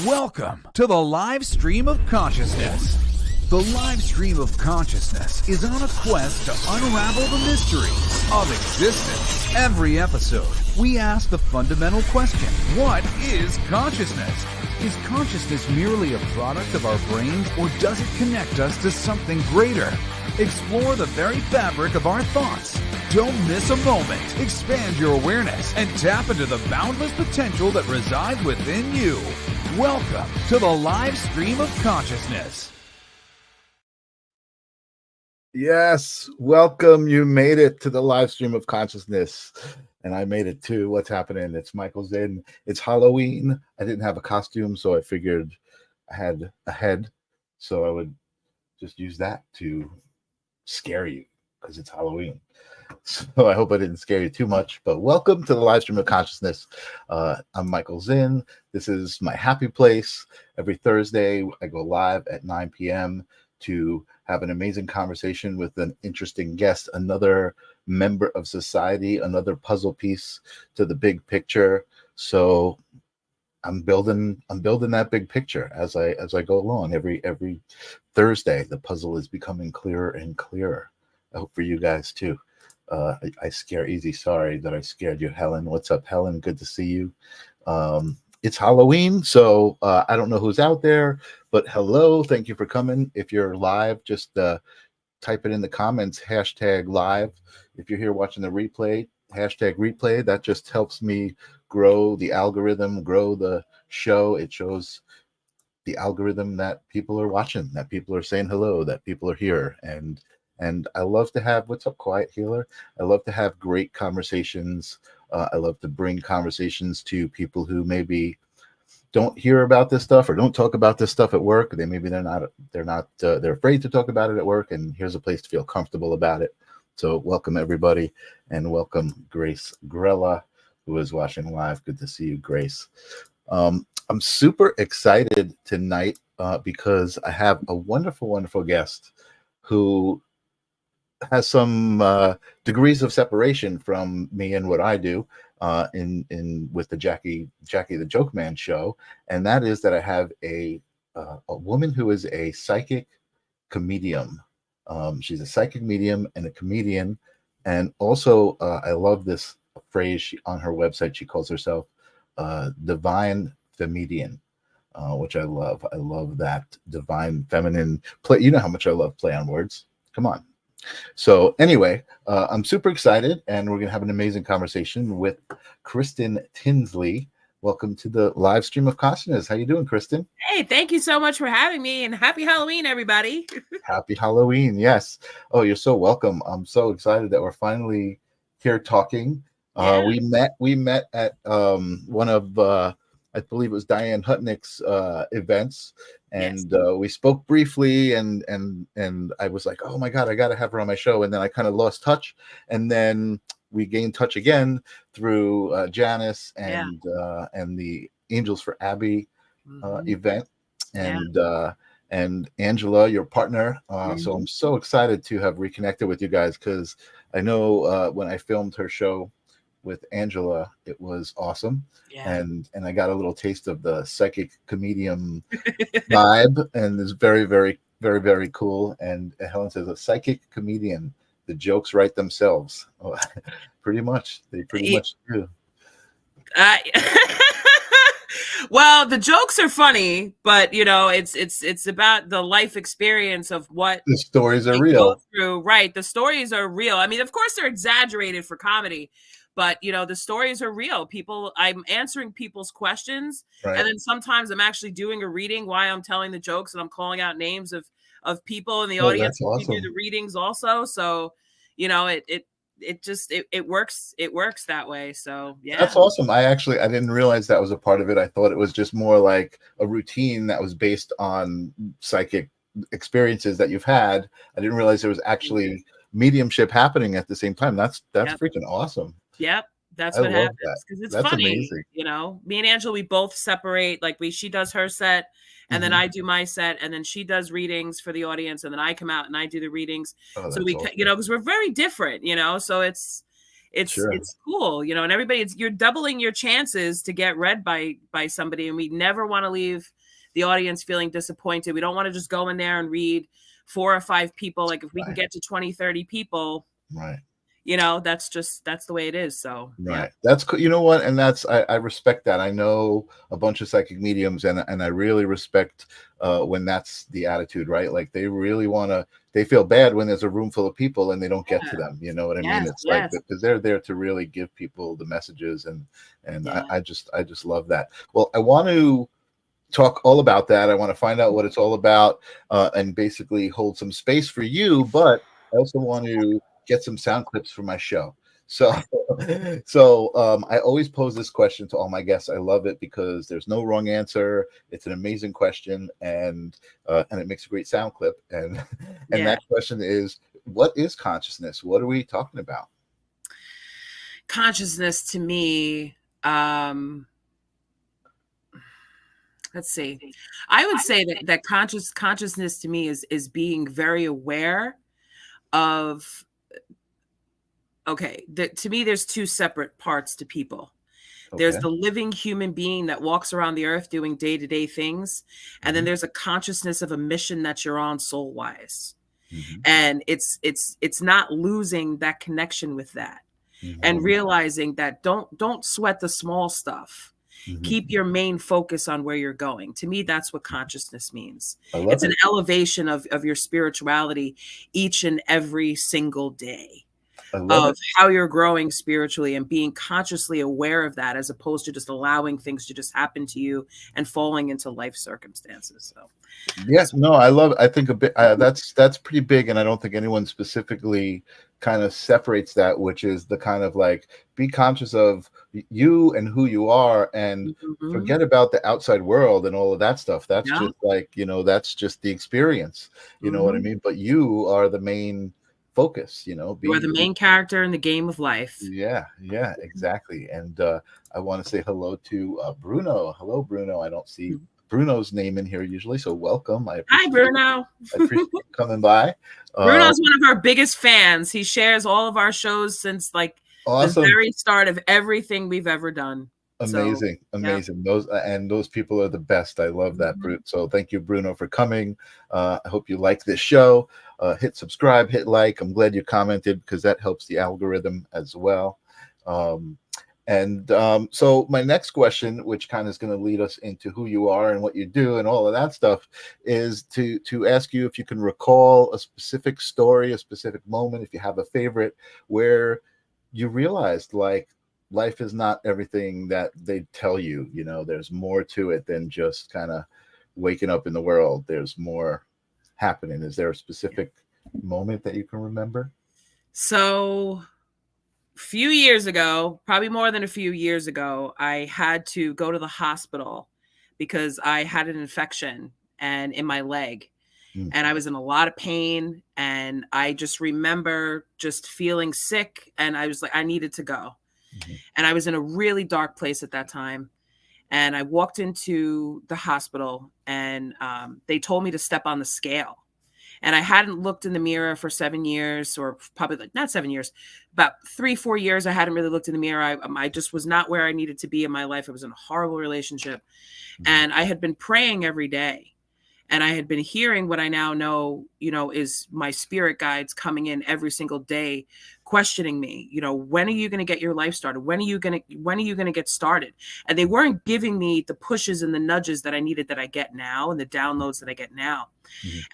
Welcome to the live stream of consciousness. The live stream of consciousness is on a quest to unravel the mysteries of existence. Every episode, we ask the fundamental question, what is consciousness? Is consciousness merely a product of our brains, or does it connect us to something greater? Explore the very fabric of our thoughts. Don't miss a moment. Expand your awareness and tap into the boundless potential that resides within you. Welcome to the live stream of consciousness. Yes, welcome. You made it to the live stream of consciousness. And I made it too. What's happening? It's Michael's in. It's Halloween. I didn't have a costume, so I figured I had a head. So I would just use that to scare you because it's Halloween. So I hope I didn't scare you too much, but welcome to the live stream of consciousness. I'm Michael Zinn. This is my happy place. Every Thursday, I go live at 9 p.m. to have an amazing conversation with an interesting guest, another member of society, another puzzle piece to the big picture. So I'm building that big picture as I go along. Every Thursday, the puzzle is becoming clearer and clearer. I hope for you guys too. I scare easy. Sorry that I scared you, Helen. What's up, Helen? Good to see you. It's Halloween, so I don't know who's out there, but hello. Thank you for coming. If you're live, just type it in the comments, #live. If you're here watching the replay, #replay. That just helps me grow the algorithm, grow the show. It shows the algorithm that people are watching, that people are saying hello, that people are here. And I love to have, what's up, Quiet Healer? I love to have great conversations. I love to bring conversations to people who maybe don't hear about this stuff or don't talk about this stuff at work. They're afraid to talk about it at work. And here's a place to feel comfortable about it. So welcome everybody, and welcome Grace Grella, who is watching live. Good to see you, Grace. I'm super excited tonight because I have a wonderful, wonderful guest who has some degrees of separation from me and what I do with the Jackie the Joke Man show, and that is that I have a woman who is a psychic comedian. She's a psychic medium and a comedian, and also I love this phrase on her website. She calls herself Divine Femedian, which I love. I love that divine feminine play. You know how much I love play on words. Come on. So anyway, I'm super excited, and we're going to have an amazing conversation with Kristen Tinsley. Welcome to the live stream of consciousness. How you doing, Kristen? Hey, thank you so much for having me, and happy Halloween, everybody. Happy Halloween. Yes. Oh, you're so welcome. I'm so excited that we're finally here talking. Yeah. We met at one of I believe it was Diane Hutnick's events, and yes. We spoke briefly, and I was like, oh my God, I got to have her on my show. And then I kind of lost touch, and then we gained touch again through Janice and the Angels for Abby event, and Angela, your partner. So I'm so excited to have reconnected with you guys, because I know when I filmed her show with Angela, it was awesome. And I got a little taste of the psychic comedian vibe, and it's very, very, very, very cool. And Helen says, a psychic comedian, the jokes write themselves. Oh, pretty much. They pretty much do. Well, the jokes are funny, but it's about the life experience of what the stories are real. Go through. Right. The stories are real. I mean, of course they're exaggerated for comedy, but the stories are real. I'm answering people's questions, right. And then sometimes I'm actually doing a reading while I'm telling the jokes, and I'm calling out names of people in the audience who do the readings also. So, it works that way. So yeah, that's awesome. I didn't realize that was a part of it. I thought it was just more like a routine that was based on psychic experiences that you've had. I didn't realize there was actually mediumship happening at the same time. That's freaking awesome. Yep. That's what happens, because it's funny. Amazing. Me and Angela, we both separate. Like she does her set, and then I do my set, and then she does readings for the audience, and then I come out and I do the readings. So we, awesome. Because we're very different, so it's it's cool, you know, and everybody, you're doubling your chances to get read by somebody. And we never want to leave the audience feeling disappointed. We don't want to just go in there and read 4 or 5 people. Like if we can get to 20, 30 people, right. You know, that's the way it is. So right. That's cool. You know what? And that's, I respect that. I know a bunch of psychic mediums, and I really respect when that's the attitude, right? Like they really they feel bad when there's a room full of people and they don't get to them. You know what I mean? It's like, because they're there to really give people the messages, and I just love that. Well, I want to talk all about that. I want to find out what it's all about, and basically hold some space for you, but I also want to get some sound clips for my show. So I always pose this question to all my guests. I love it because there's no wrong answer. It's an amazing question, and it makes a great sound clip. And that question is, what is consciousness? What are we talking about? Consciousness to me, let's see. I would say that consciousness to me is being very aware of. Okay, to me, there's 2 separate parts to people. Okay. There's the living human being that walks around the earth doing day-to-day things. And then there's a consciousness of a mission that you're on soul-wise. And it's not losing that connection with that, and realizing that don't sweat the small stuff. Keep your main focus on where you're going. To me, that's what consciousness means. It's an elevation of your spirituality each and every single day. Of how you're growing spiritually and being consciously aware of that, as opposed to just allowing things to just happen to you and falling into life circumstances. So yes, no, I think a bit that's pretty big, and I don't think anyone specifically kind of separates that, which is the kind of like, be conscious of you and who you are, and forget about the outside world and all of that stuff. That's just like, you know, that's just the experience, you know what I mean? But you are the main focus, you know, you are the main character in the game of life. Yeah, exactly. And I want to say hello to Bruno. Hello, Bruno. I don't see Bruno's name in here usually, so welcome. Hi, Bruno. I appreciate you coming by. Bruno's one of our biggest fans. He shares all of our shows since like the very start of everything we've ever done. Amazing. Those people are the best. I love that, Bruno. So thank you, Bruno, for coming. I hope you like this show. Hit subscribe, hit like. I'm glad you commented, because that helps the algorithm as well. So my next question, which kind of is going to lead us into who you are and what you do and all of that stuff, is to ask you if you can recall a specific story, a specific moment, if you have a favorite, where you realized like life is not everything that they tell you. You know, there's more to it than just kind of waking up in the world. There's more happening. Is there a specific moment that you can remember? So a few years ago, probably more than a few years ago, I had to go to the hospital because I had an infection in my leg. And I was in a lot of pain, and I just remember just feeling sick, and I was like, I needed to go. And I was in a really dark place at that time. And I walked into the hospital, and they told me to step on the scale. And I hadn't looked in the mirror for 7 years, or probably like not 7 years, about 3-4 years. I hadn't really looked in the mirror. I just was not where I needed to be in my life. I was in a horrible relationship, and I had been praying every day. And I had been hearing what I now know, you know, is my spirit guides coming in every single day, questioning me, you know, when are you going to get your life started? When are you going to get started? And they weren't giving me the pushes and the nudges that I needed, that I get now, and the downloads that I get now.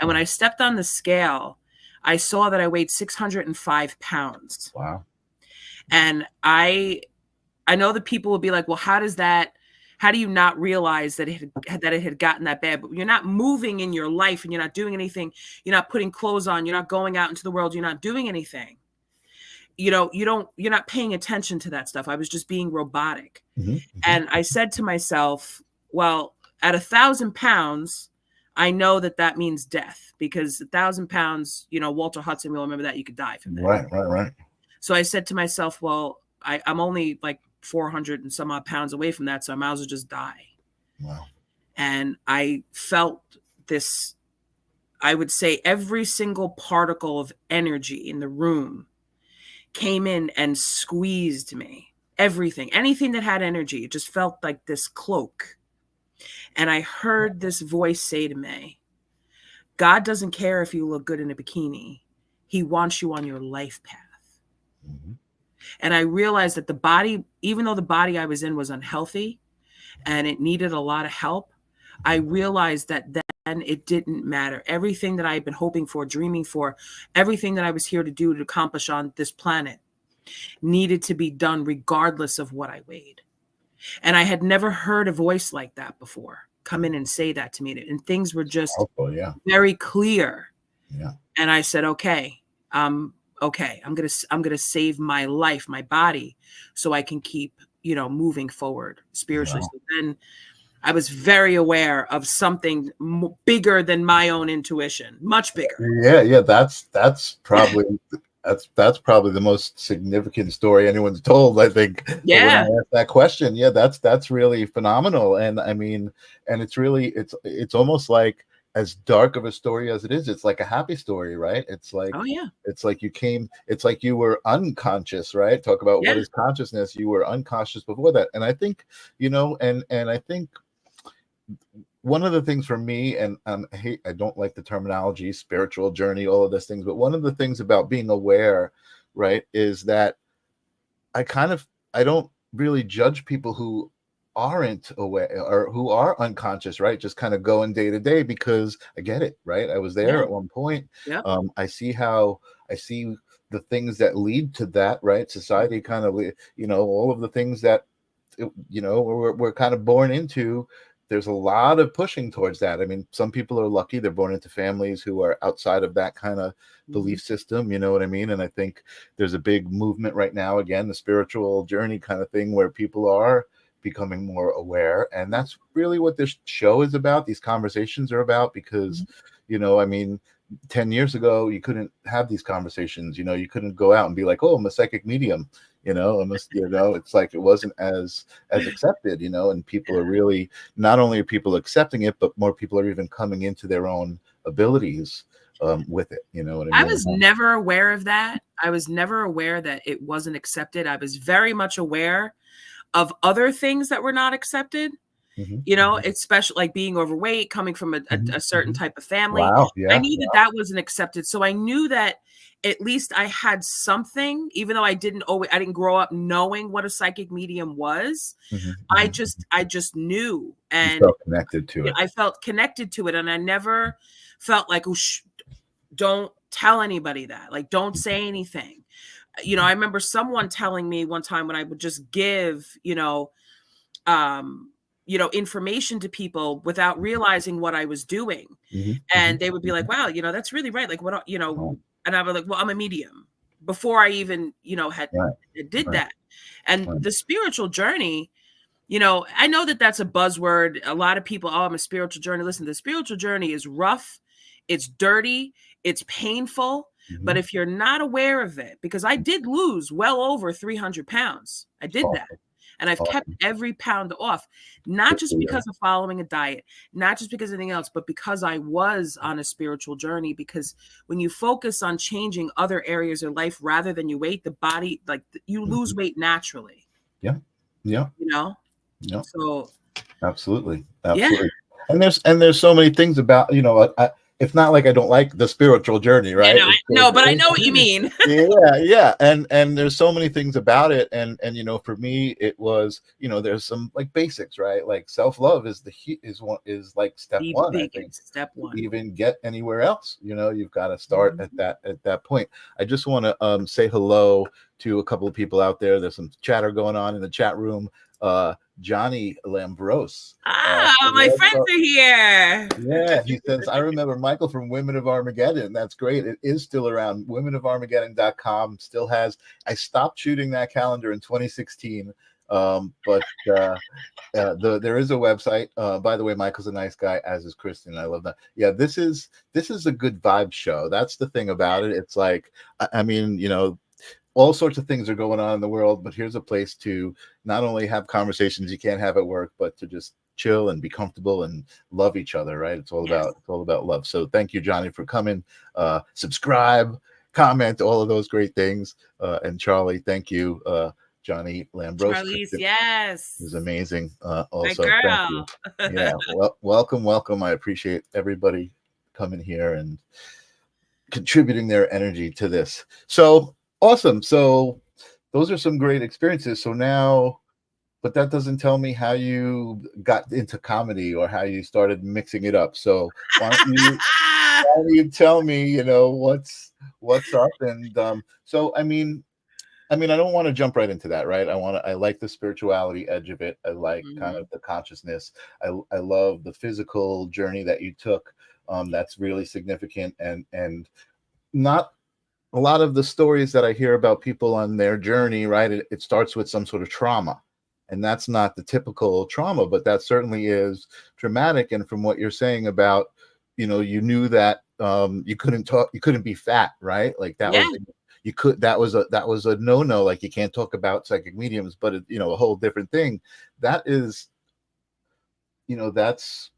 And when I stepped on the scale, I saw that I weighed 605 pounds. Wow. And I know that people will be like, well, how do you not realize that it had gotten that bad? But you're not moving in your life, and you're not doing anything. You're not putting clothes on. You're not going out into the world. You're not doing anything. You know, you're not paying attention to that stuff. I was just being robotic. And I said to myself, well, at 1,000 pounds, I know that means death, because 1,000 pounds, you know, Walter Hudson will remember that, you could die from that. Right. So I said to myself, well, I'm only like 400 and some odd pounds away from that, so I might as well just die. Wow. And I felt this, I would say every single particle of energy in the room came in and squeezed me. Everything, anything that had energy, it just felt like this cloak. And I heard this voice say to me, God doesn't care if you look good in a bikini. He wants you on your life path. Mm-hmm. And I realized that the body, even though the body I was in was unhealthy and it needed a lot of help, I realized that then it didn't matter. Everything that I had been hoping for, dreaming for, everything that I was here to do to accomplish on this planet needed to be done regardless of what I weighed. And I had never heard a voice like that before come in and say that to me. And things were just very clear. Yeah. And I said, okay, okay, I'm gonna save my life, my body, so I can keep, moving forward spiritually. Wow. So then I was very aware of something bigger than my own intuition, much bigger. Yeah. That's probably that's probably the most significant story anyone's told, I think. Yeah. When I asked that question, that's really phenomenal. And I mean, and it's really it's almost like, as dark of a story as it is, it's like a happy story, right? It's like, oh yeah, it's like you were unconscious, right? Talk about what is consciousness. You were unconscious before that. And I think, and I think one of the things for me, and I don't like the terminology, spiritual journey, all of those things, but one of the things about being aware, right, is that I don't really judge people who aren't aware or who are unconscious, right? Just kind of going day to day, because I get it, right? I was there at one point. Yeah. I see the things that lead to that, right? Society kind of, all of the things that, we're kind of born into. There's a lot of pushing towards that. I mean, some people are lucky; they're born into families who are outside of that kind of belief system. You know what I mean? And I think there's a big movement right now, again, the spiritual journey kind of thing, where people are becoming more aware. And that's really what this show is about. These conversations are about, because, I mean, 10 years ago, you couldn't have these conversations. You couldn't go out and be like, oh, I'm a psychic medium. It's like, it wasn't as accepted, and people are really, not only are people accepting it, but more people are even coming into their own abilities with it. You know what I mean? I was never aware of that. I was never aware that it wasn't accepted. I was very much aware of other things that were not accepted. Especially like being overweight, coming from a certain type of family. Wow, yeah, I knew that wasn't accepted. So I knew that at least I had something, even though I didn't grow up knowing what a psychic medium was. I just knew, and you felt connected to it. I felt connected to it. And I never felt like, oh, don't tell anybody that, like, don't say anything. I remember someone telling me one time, when I would just give, information to people without realizing what I was doing. And they would be like, wow, that's really right. Like, what, and I was like, well, I'm a medium, before I even, did that. And the spiritual journey, I know that that's a buzzword. A lot of people, oh, I'm a spiritual journey. Listen, the spiritual journey is rough. It's dirty. It's painful. But if you're not aware of it, because I did lose well over 300 pounds. I did that. And I've kept every pound off, not just because of following a diet, not just because of anything else, but because I was on a spiritual journey. Because when you focus on changing other areas of life rather than your weight, the body, like, you lose weight naturally. Yeah. Yeah. So absolutely. Yeah. And there's so many things about, it's not like I don't like the spiritual journey, right? No, but I know what you mean. Yeah. And there's so many things about it. And for me, it was, there's some like basics, right? Like self-love is like step one. I think step one. To even get anywhere else, you've got to start at that point. I just want to say hello to a couple of people out there. There's some chatter going on in the chat room. Johnny Lambrose. My friends are here. Yeah, he says, I remember Michael from Women of Armageddon. That's great. It is still around. Womenofarmageddon.com still has. I stopped shooting that calendar in 2016. But there is a website. By the way, Michael's a nice guy, as is Kristen. I love that. Yeah, this is a good vibe show. That's the thing about it. It's like, I mean, all sorts of things are going on in the world, but here's a place to not only have conversations you can't have at work, but to just chill and be comfortable and love each other, right? It's all about love. So thank you, Johnny, for coming. Subscribe, comment, all of those great things. And Charlie, thank you. Johnny Lambros. Charlize, yes. It was amazing. My Also, girl. thank you. Yeah, well, welcome. I appreciate everybody coming here and contributing their energy to this. So awesome. So those are some great experiences. So now, but that doesn't tell me how you got into comedy or how you started mixing it up. So why don't you tell me, you know, what's up? And so I don't want to jump right into that, right? I like the spirituality edge of it. I like kind of the consciousness. I love the physical journey that you took. That's really significant, and not a lot of the stories that I hear about people on their journey, right? It starts with some sort of trauma, and that's not the typical trauma, but that certainly is traumatic. And from what you're saying about, you know, you knew that you couldn't be fat, right? Like that was. That was a no-no, like you can't talk about psychic mediums, but it, you know, a whole different thing. That is, you know, that's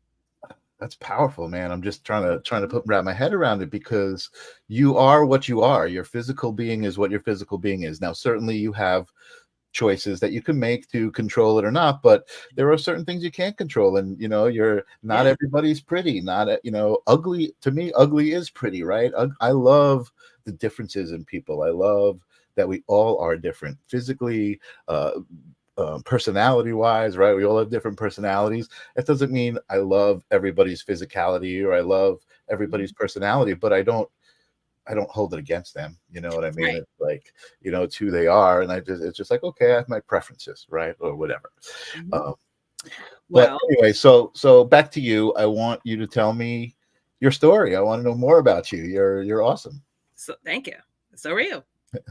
powerful, man. I'm just trying to wrap my head around it, because you are what you are. Your physical being is what your physical being is. Now, certainly you have choices that you can make to control it or not, but there are certain things you can't control. And you know, you're not everybody's pretty, not, you know, ugly. To me, ugly is pretty, right? I love the differences in people. I love that we all are different physically, personality wise, right? We all have different personalities. That doesn't mean I love everybody's physicality or I love everybody's personality, but I don't hold it against them. You know what I mean? Right. It's like, you know, it's who they are. And it's just like, okay, I have my preferences, right? Or whatever. But anyway, so back to you. I want you to tell me your story. I want to know more about you. You're awesome. So thank you. So real.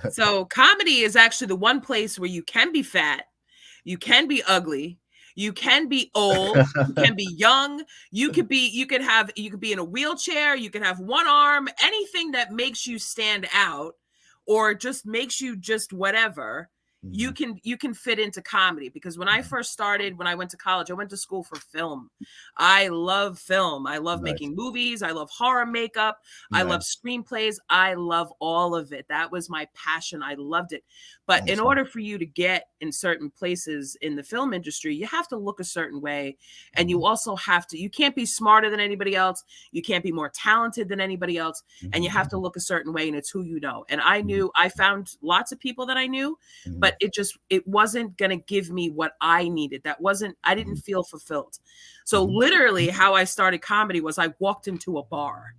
So comedy is actually the one place where you can be fat, you can be ugly, you can be old, you can be young, you could be in a wheelchair, you can have one arm, anything that makes you stand out or just makes you just whatever. You can fit into comedy. Because when I first started, when I went to college, I went to school for film. I love film. I love making movies. I love horror makeup. I love screenplays. I love all of it. That was my passion. I loved it. But in order for you to get in certain places in the film industry, you have to look a certain way. And you also have to, you can't be smarter than anybody else. You can't be more talented than anybody else. And you have to look a certain way, and it's who you know. And I found lots of people that I knew, but it wasn't going to give me what I needed. I didn't feel fulfilled. So literally how I started comedy was I walked into a bar.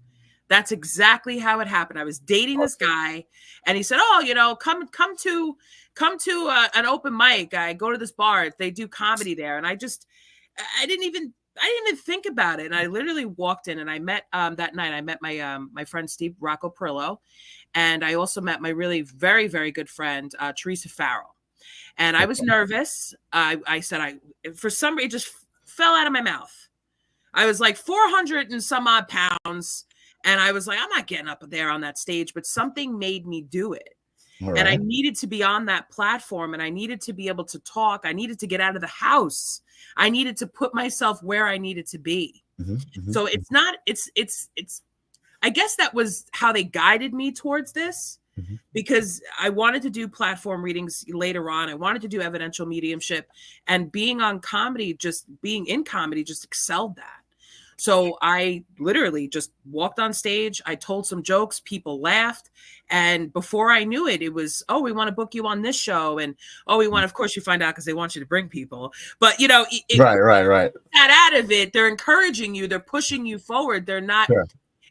That's exactly how it happened. I was dating this guy, and he said, "Oh, you know, come to an open mic. I go to this bar. They do comedy there." And I didn't even think about it. And I literally walked in, and I met that night. I met my friend Steve Rocco Perillo, and I also met my really very, very good friend Teresa Farrell. And I was nervous. I said for some reason it just fell out of my mouth. I was like 400 and some odd pounds. And I was like, I'm not getting up there on that stage, but something made me do it. Right. And I needed to be on that platform, and I needed to be able to talk. I needed to get out of the house. I needed to put myself where I needed to be. So it's I guess that was how they guided me towards this, because I wanted to do platform readings later on. I wanted to do evidential mediumship, and being in comedy just excelled that. So I literally just walked on stage. I told some jokes. People laughed. And before I knew it, it was, oh, we want to book you on this show. And, oh, we want, of course, you find out because they want you to bring people. But, you know, right. That out of it, they're encouraging you. They're pushing you forward. They're not. Sure.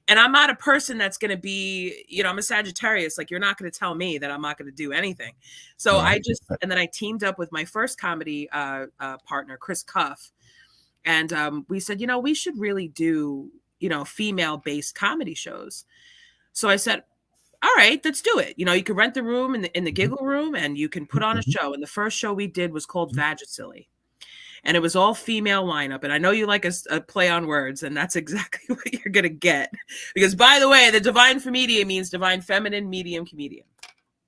And I'm not a person that's going to be, you know, I'm a Sagittarius. Like, you're not going to tell me that I'm not going to do anything. So and then I teamed up with my first comedy partner, Chris Cuff. And we said, you know, we should really do, you know, female-based comedy shows. So I said, all right, let's do it. You know, you can rent the room in the giggle room, and you can put on a show. And the first show we did was called Vagicilly. And it was all female lineup. And I know you like a play on words, and that's exactly what you're going to get. Because, by the way, the divine femmedia means divine feminine medium comedian.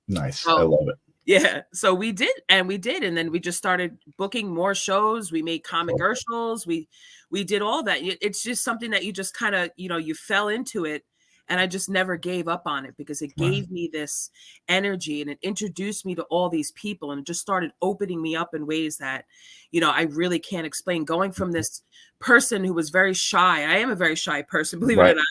Nice. So, I love it. Yeah. So we did. And then we just started booking more shows. We made commercials. We did all that. It's just something that you just kind of, you know, you fell into it. And I just never gave up on it because it gave me this energy and it introduced me to all these people, and it just started opening me up in ways that, you know, I really can't explain. Going from this person who was very shy, I am a very shy person, believe it or not,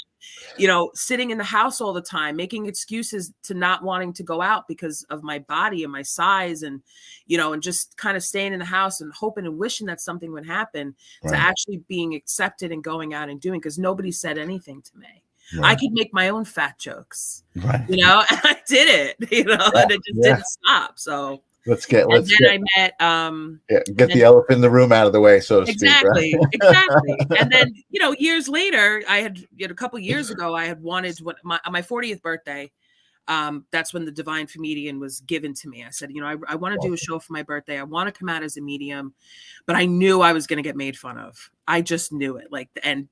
you know, sitting in the house all the time, making excuses to not wanting to go out because of my body and my size, and, you know, and just kind of staying in the house and hoping and wishing that something would happen, to actually being accepted and going out and doing, because nobody said anything to me. I could make my own fat jokes, you know, and I did it, you know, and it just didn't stop. So get I met the elephant in the room out of the way, so to speak. Right? Exactly. And then, you know, years later, I had, you know, a couple of years ago, I had wanted my 40th birthday. That's when the Divine Comedian was given to me. I said, you know, I want to do a show for my birthday. I want to come out as a medium, but I knew I was going to get made fun of. I just knew it. Like, and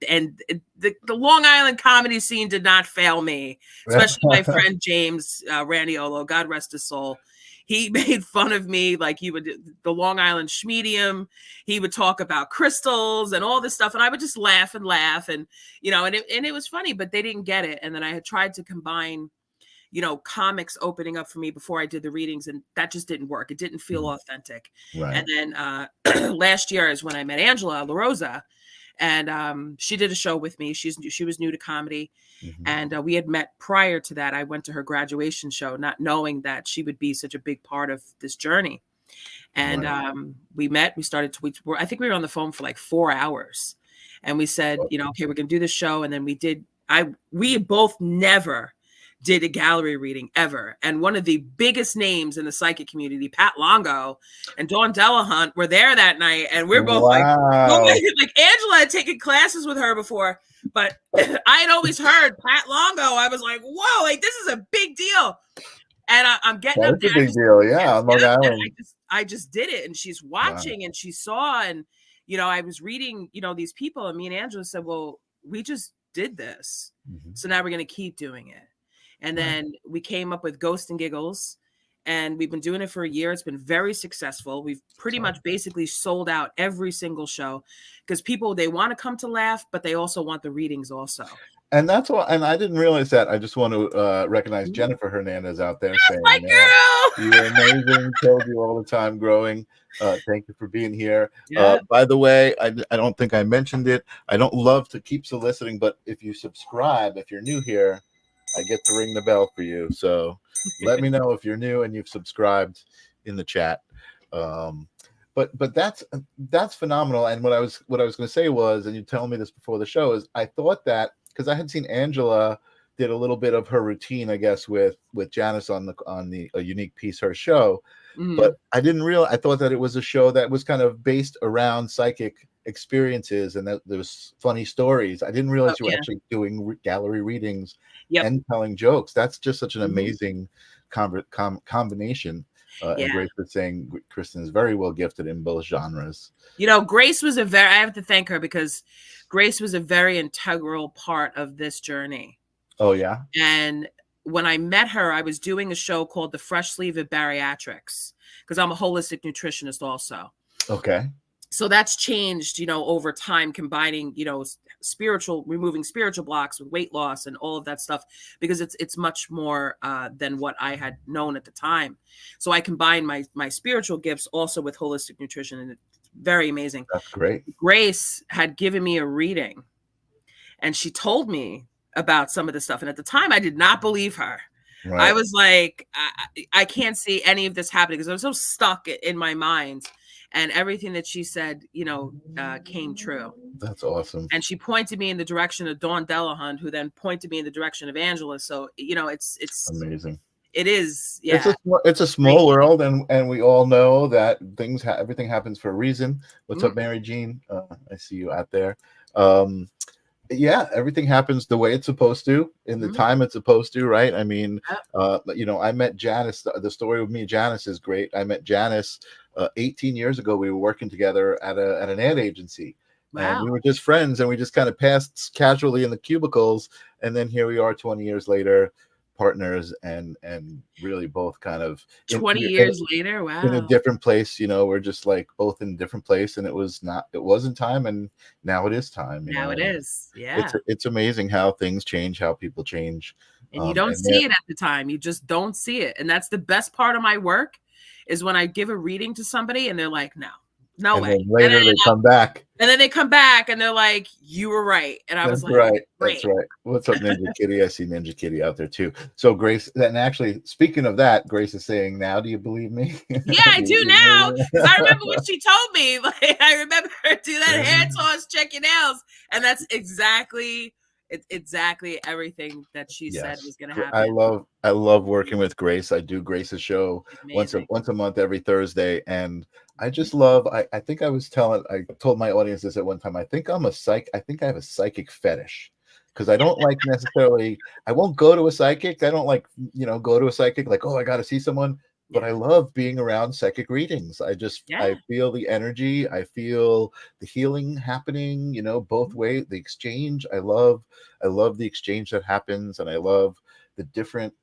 the Long Island comedy scene did not fail me, especially my friend James Raniolo, God rest his soul. He made fun of me like he would, the Long Island Schmedium. He would talk about crystals and all this stuff, and I would just laugh and laugh, and, you know, and it was funny, but they didn't get it. And then I had tried to combine, you know, comics opening up for me before I did the readings, and that just didn't work. It didn't feel authentic. And then last year is when I met Angela La Rosa, and she did a show with me. She was new to comedy, and we had met prior to that. I went to her graduation show, not knowing that she would be such a big part of this journey. And we met. We started to. I think we were on the phone for like 4 hours, and we said, you know, okay, we're gonna do this show. And then we did. We both never did a gallery reading ever. And one of the biggest names in the psychic community, Pat Longo and Dawn Delahunt, were there that night. And we're both like Angela had taken classes with her before, but I had always heard Pat Longo. I was like, whoa, like this is a big deal. And I'm getting up there. It's a big deal, yeah. On Long Island. I just did it. And she's watching and she saw, and, you know, I was reading, you know, these people, and me and Angela said, well, we just did this. So now we're going to keep doing it. And then we came up with Ghost and Giggles, and we've been doing it for a year. It's been very successful. We've pretty much basically sold out every single show, because people, they want to come to laugh, but they also want the readings also. And that's why, and I didn't realize that. I just want to recognize Jennifer Hernandez out there saying, my girl, you're amazing. Told you all the time growing. Thank you for being here. By the way, I don't think I mentioned it. I don't love to keep soliciting, but if you subscribe, if you're new here, I get to ring the bell for you. So let me know if you're new and you've subscribed in the chat. But that's phenomenal. And what I was going to say was, and you tell me this before the show, is I thought that because I had seen Angela did a little bit of her routine, I guess, with Janice on a unique piece, her show. But I didn't realize, I thought that it was a show that was kind of based around psychic experiences and that there was funny stories. I didn't realize you were actually doing gallery readings and telling jokes. That's just such an amazing combination. And Grace was saying Kristen is very well gifted in both genres. You know, Grace was I have to thank her, because Grace was a very integral part of this journey. Oh, yeah. And when I met her, I was doing a show called The Fresh Sleeve of Bariatrics, because I'm a holistic nutritionist also. Okay. So that's changed, you know, over time, combining, you know, removing spiritual blocks with weight loss and all of that stuff, because it's much more than what I had known at the time. So I combine my spiritual gifts also with holistic nutrition, and it's very amazing. That's great. Grace had given me a reading, and she told me about some of the stuff. And at the time, I did not believe her. Right. I was like, I can't see any of this happening, because I was so stuck in my mind. And everything that she said, you know, came true. That's awesome. And she pointed me in the direction of Dawn Delahunt, who then pointed me in the direction of Angela. So, you know, it's amazing. It is. Yeah. It's a small world, and we all know that everything happens for a reason. What's up, Mary Jean? I see you out there. Yeah, everything happens the way it's supposed to, in the time it's supposed to, right? I mean, you know, I met Janice. The story with me, Janice, is great. I met Janice 18 years ago. We were working together at an ad agency. Wow. And we were just friends, and we just kind of passed casually in the cubicles. And then here we are 20 years later, partners and really both kind of 20 years later. in a Wow. different place. We're just like both in a different place, and it wasn't time, and now it is time. Now it is. Yeah. It's amazing how things change, how people change. And you don't see it at the time. You just don't see it. And that's the best part of my work, is when I give a reading to somebody and they're like, no way. Then later they come back. And then they come back and they're like, you were right. And I was like, right. Great. That's right. What's up, Ninja Kitty? I see Ninja Kitty out there too. So Grace, and actually, speaking of that, Grace is saying, now do you believe me? Yeah, I do now. Because I remember what she told me. Like, I remember her do that hair toss, check your nails. And that's exactly everything that she said was going to happen. I love working with Grace. I do Grace's show once a month, every Thursday, and I just love. I think I told my audience this at one time. I think I have a psychic fetish, because I don't like necessarily. I won't go to a psychic. I don't like go to a psychic like, oh, I got to see someone. But I love being around psychic readings. I feel the energy. I feel the healing happening, both ways, the exchange. I love the exchange that happens. And I love the different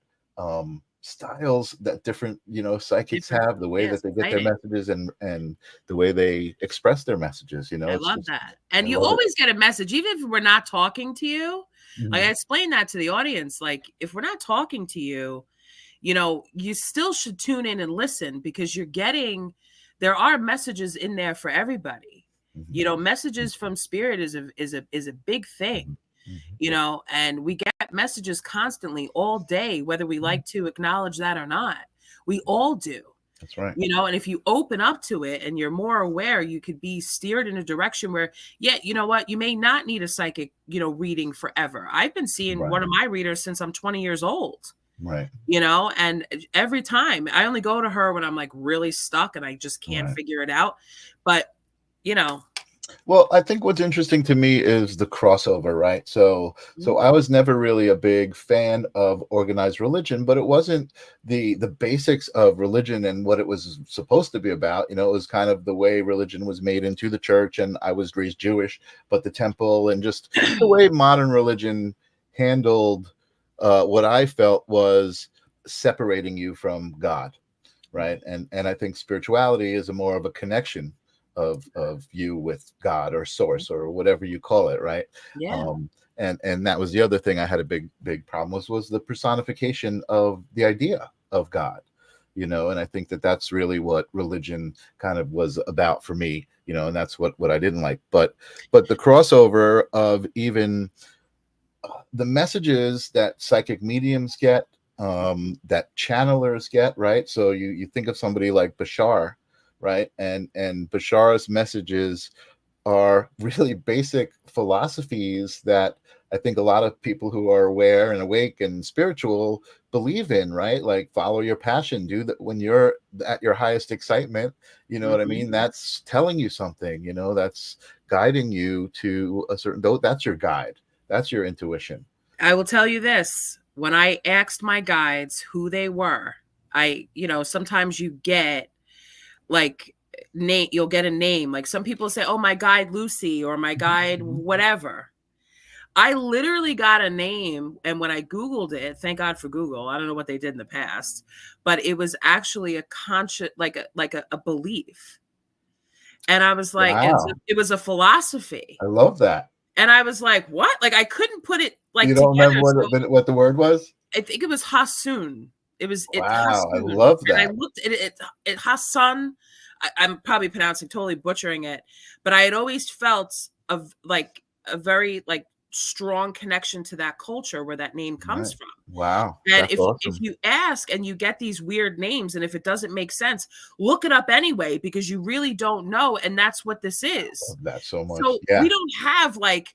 styles that different, psychics have, the way that they get their messages and the way they express their messages, I love that. And you always get a message, even if we're not talking to you. Mm-hmm. Like I explain that to the audience. Like, if we're not talking to you, you still should tune in and listen, because there are messages in there for everybody. Mm-hmm. Messages from spirit is a big thing, mm-hmm. And we get messages constantly all day, whether we like to acknowledge that or not. We all do. That's right. And if you open up to it and you're more aware, you could be steered in a direction where, you know what, you may not need a psychic, reading forever. I've been seeing one of my readers since I'm 20 years old. Right. And every time I only go to her when I'm like really stuck and I just can't figure it out. But, well, I think what's interesting to me is the crossover, right? So I was never really a big fan of organized religion, but it wasn't the basics of religion and what it was supposed to be about. It was kind of the way religion was made into the church, and I was raised Jewish, but the temple and just the way modern religion handled what I felt was separating you from God, right? And I think spirituality is more of a connection of you with God or source or whatever you call it, right? Yeah. And that was the other thing I had a big problem was the personification of the idea of God, and I think that's really what religion kind of was about for me, and that's what I didn't like. But the crossover of even the messages that psychic mediums get, that channelers get, right? So you think of somebody like Bashar, right? And Bashar's messages are really basic philosophies that I think a lot of people who are aware and awake and spiritual believe in, right? Like, follow your passion, do that when you're at your highest excitement, what I mean? That's telling you something, that's guiding you to a certain, that's your guide. That's your intuition. I will tell you this. When I asked my guides who they were, sometimes you get like you'll get a name. Like, some people say, oh, my guide Lucy, or my guide whatever. I literally got a name, and when I Googled it, thank God for Google, I don't know what they did in the past, but it was actually a conscious, like a belief. And I was like, wow. It was a philosophy. I love that. And I was like, what? Like, I couldn't put it like, you don't together. Remember what the word was? I think it was Hassun. It was wow. Hassun. I love that. And I looked at it Hassun. I'm probably pronouncing, totally butchering it, but I had always felt of like a very like strong connection to that culture where that name comes from. Wow. And if you ask and you get these weird names, and if it doesn't make sense, look it up anyway, because you really don't know. And that's what this is. I love that so much. So we don't have like,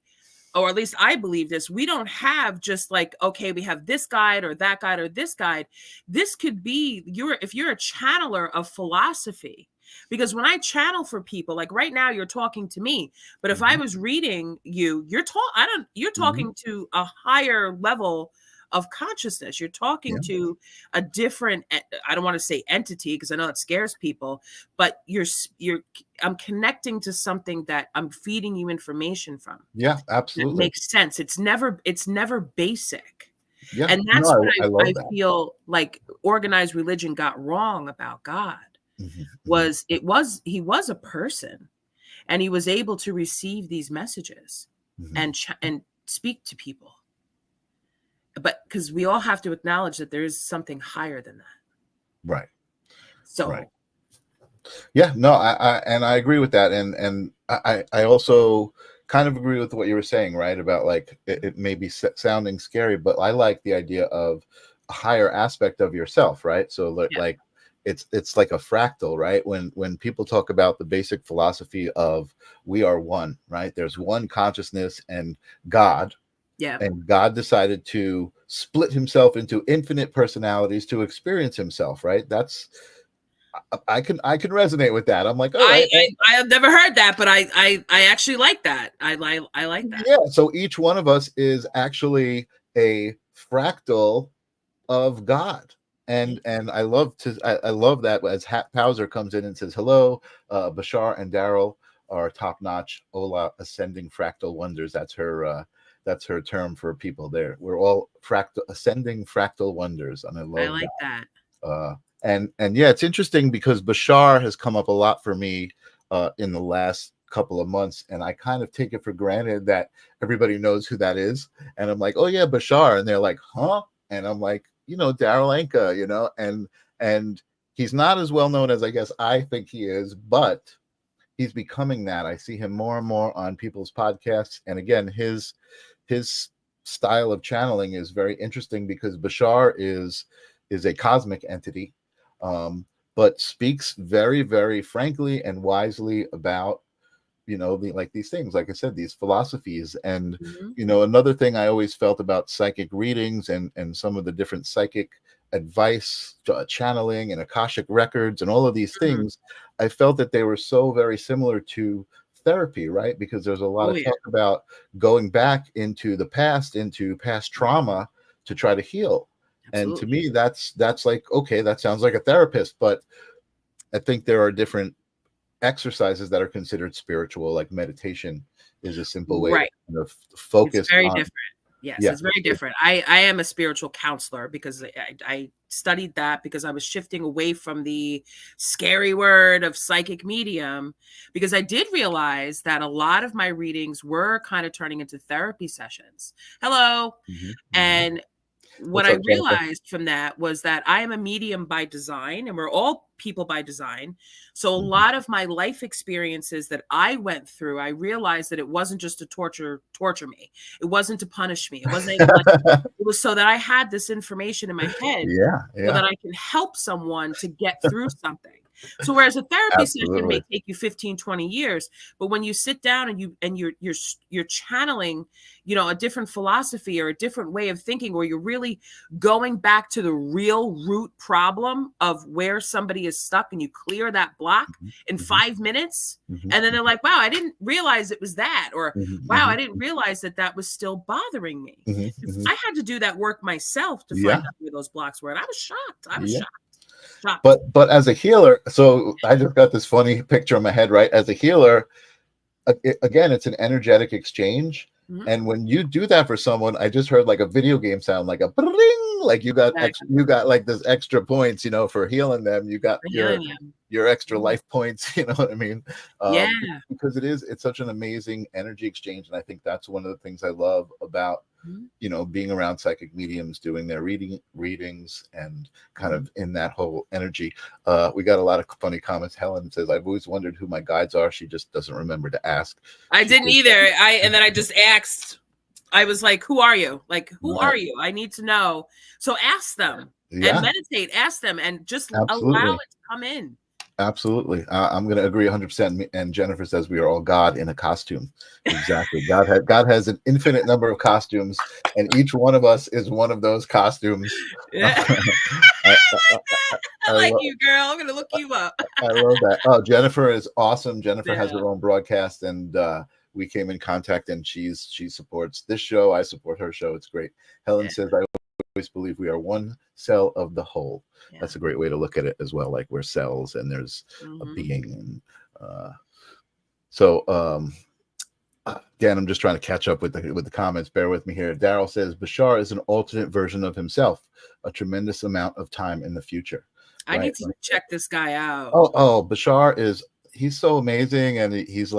or at least I believe this, we don't have just like, okay, we have this guide or that guide or this guide. This could be if you're a channeler of philosophy. Because when I channel for people, like right now, you're talking to me, but if I was reading you, you're talking to a higher level of consciousness. You're talking to a different, I don't want to say entity, because I know it scares people, but I'm connecting to something that I'm feeding you information from. Yeah, absolutely. It makes sense. It's never basic. Yeah. And that's No, what I love I that. feel like organized religion got wrong about God. Mm-hmm. He was a person, and he was able to receive these messages and speak to people. But because we all have to acknowledge that there is something higher than that. Right. So Right. Yeah, no, I agree with that, and I also kind of agree with what you were saying, right? About like it may be sounding scary, but I like the idea of a higher aspect of yourself, right? So yeah, like it's like a fractal, right? When people talk about the basic philosophy of we are one, right? There's one consciousness and God, yeah, and God decided to split himself into infinite personalities to experience himself, right? That's I can resonate with that. I'm like, all right. I have never heard that, but I actually like that. I like that. Yeah. So each one of us is actually a fractal of God. And I love I love that as Pauser comes in and says, hello, Bashar and Daryl are top notch. Ola ascending fractal wonders. That's her term for people there. We're all ascending fractal wonders. And I I love like that. that. And yeah, it's interesting because Bashar has come up a lot for me in the last couple of months, and I kind of take it for granted that everybody knows who that is. And I'm like, oh yeah, Bashar, and they're like, huh? And I'm like, Daryl Anka, and he's not as well known as I guess I think he is, but he's becoming that. I see him more and more on people's podcasts, and again, his style of channeling is very interesting because Bashar is a cosmic entity, but speaks very, very frankly and wisely about these things, like I said, these philosophies. And another thing I always felt about psychic readings and some of the different psychic advice, channeling and Akashic records and all of these things, I felt that they were so very similar to therapy, right? Because there's a lot of talk about going back into the past, into past trauma to try to heal. Absolutely. And to me, that's like, okay, that sounds like a therapist, but I think there are different exercises that are considered spiritual, like meditation is a simple way to kind of focus. It's very different. Yes, Yeah. it's very different. I am a spiritual counselor because I studied that because I was shifting away from the scary word of psychic medium, because I did realize that a lot of my readings were kind of turning into therapy sessions. Hello. And what I realized from that was that I am a medium by design, and we're all people by design. So a lot of my life experiences that I went through, I realized that it wasn't just to torture me. It wasn't to punish me. It wasn't anything like that. It was so that I had this information in my head so that I can help someone to get through something. So whereas a therapy session may take you 15, 20 years, but when you sit down and you're channeling, a different philosophy or a different way of thinking, or you're really going back to the real root problem of where somebody is stuck, and you clear that block in 5 minutes, and then they're like, wow, I didn't realize it was that, or wow, I didn't realize that was still bothering me. I had to do that work myself to find out where those blocks were, and I was shocked. I was shocked. But as a healer, so I just got this funny picture in my head, right? As a healer, again, it's an energetic exchange. And when you do that for someone, I just heard like a video game sound, like a bling, like you got like this extra points, for healing them. You got your extra life points, you know what I mean? Because it's such an amazing energy exchange. And I think that's one of the things I love about being around psychic mediums, doing their readings and kind of in that whole energy. We got a lot of funny comments. Helen says, I've always wondered who my guides are. She just doesn't remember to ask. I didn't either. And then I just asked. I was like, who are you? Like, who are you? I need to know. So ask them and meditate, ask them, and just allow it to come in. Absolutely. I'm going to agree 100%. And Jennifer says we are all God in a costume. Exactly. God has an infinite number of costumes, and each one of us is one of those costumes. I like you, girl. I'm going to look you up. I love that. Oh, Jennifer is awesome. Jennifer has her own broadcast, and we came in contact, and she supports this show. I support her show. It's great. Helen says, I always believe we are one cell of the whole. That's a great way to look at it as well. Like we're cells and there's a being. And so Again, I'm just trying to catch up with the comments. Bear with me here. Daryl says Bashar is an alternate version of himself, a tremendous amount of time in the future. I need to check this guy out. Oh, Bashar he's so amazing, and he's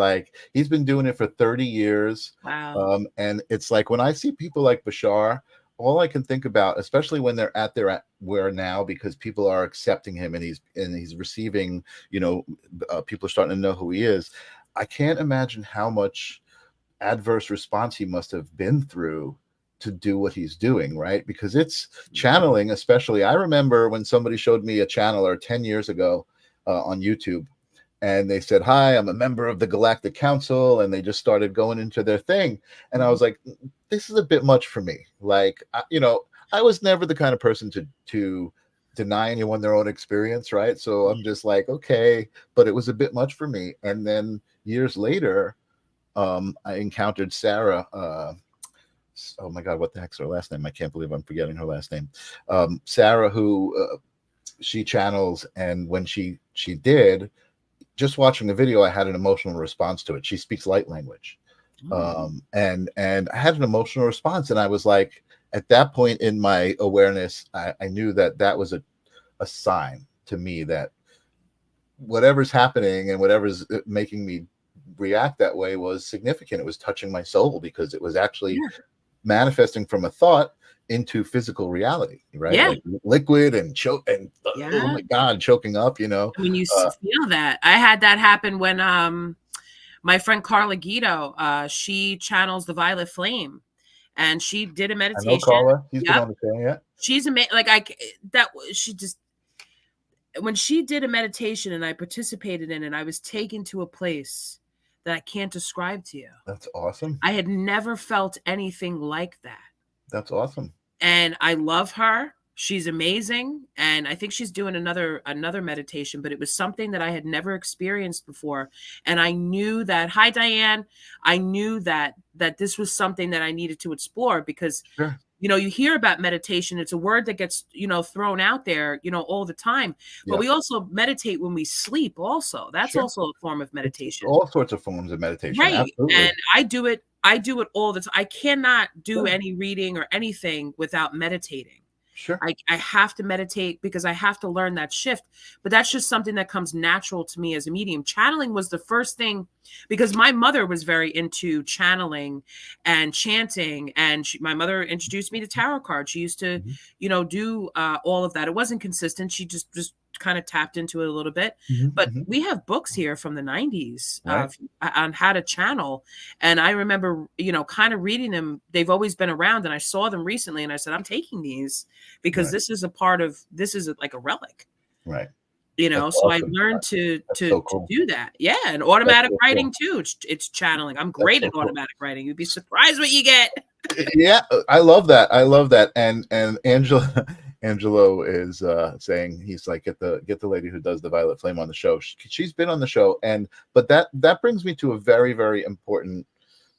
been doing it for 30 years. Wow. And it's like when I see people like Bashar, all I can think about, especially when they're at where now, because people are accepting him and he's receiving, people are starting to know who he is. I can't imagine how much adverse response he must have been through to do what he's doing, right? Because it's channeling, especially. I remember when somebody showed me a channeler 10 years ago on YouTube, and they said, "Hi, I'm a member of the Galactic Council," and they just started going into their thing. And I was like, this is a bit much for me. Like, I was never the kind of person to deny anyone their own experience, right? So I'm just like, okay, but it was a bit much for me. And then years later, I encountered Sarah. Oh my God, what the heck's her last name? I can't believe I'm forgetting her last name. Sarah, who she channels, and when she did, just watching the video, I had an emotional response to it. She speaks light language, and I had an emotional response, and I was like, at that point in my awareness, I knew that was a sign to me that whatever's happening and whatever's making me react that way was significant. It was touching my soul, because it was actually manifesting from a thought into physical reality, right? Yeah. Like liquid and choke and oh my God, choking up, When you feel that. I had that happen when my friend Carla Guido, she channels the violet flame, and she did a meditation. I know Carla. She's been on the show, yeah. She's amazing. When she did a meditation and I participated in it, I was taken to a place that I can't describe to you. That's awesome. I had never felt anything like that. That's awesome. And I love her. She's amazing. And I think she's doing another meditation, but it was something that I had never experienced before. And I knew that, hi, Diane, I knew that this was something that I needed to explore, because sure. You hear about meditation. It's a word that gets, thrown out there, all the time. But we also meditate when we sleep also. That's also a form of meditation. It's all sorts of forms of meditation. Right. Absolutely. And I do it all the time. I cannot do any reading or anything without meditating. Sure. I have to meditate, because I have to learn that shift. But that's just something that comes natural to me as a medium. Channeling was the first thing, because my mother was very into channeling and chanting. And my mother introduced me to tarot cards. She used to, do all of that. It wasn't consistent. She just kind of tapped into it a little bit. But we have books here from the 90s on how to channel. And I remember, kind of reading them. They've always been around, and I saw them recently, and I said, I'm taking these, because this is like a relic. Right. That's so awesome. I learned to do that. Yeah. And automatic writing too. It's channeling. I'm great at automatic writing. You'd be surprised what you get. Yeah. I love that. And Angelo is saying, he's like, get the lady who does the violet flame on the show. She's been on the show, but that brings me to a very, very important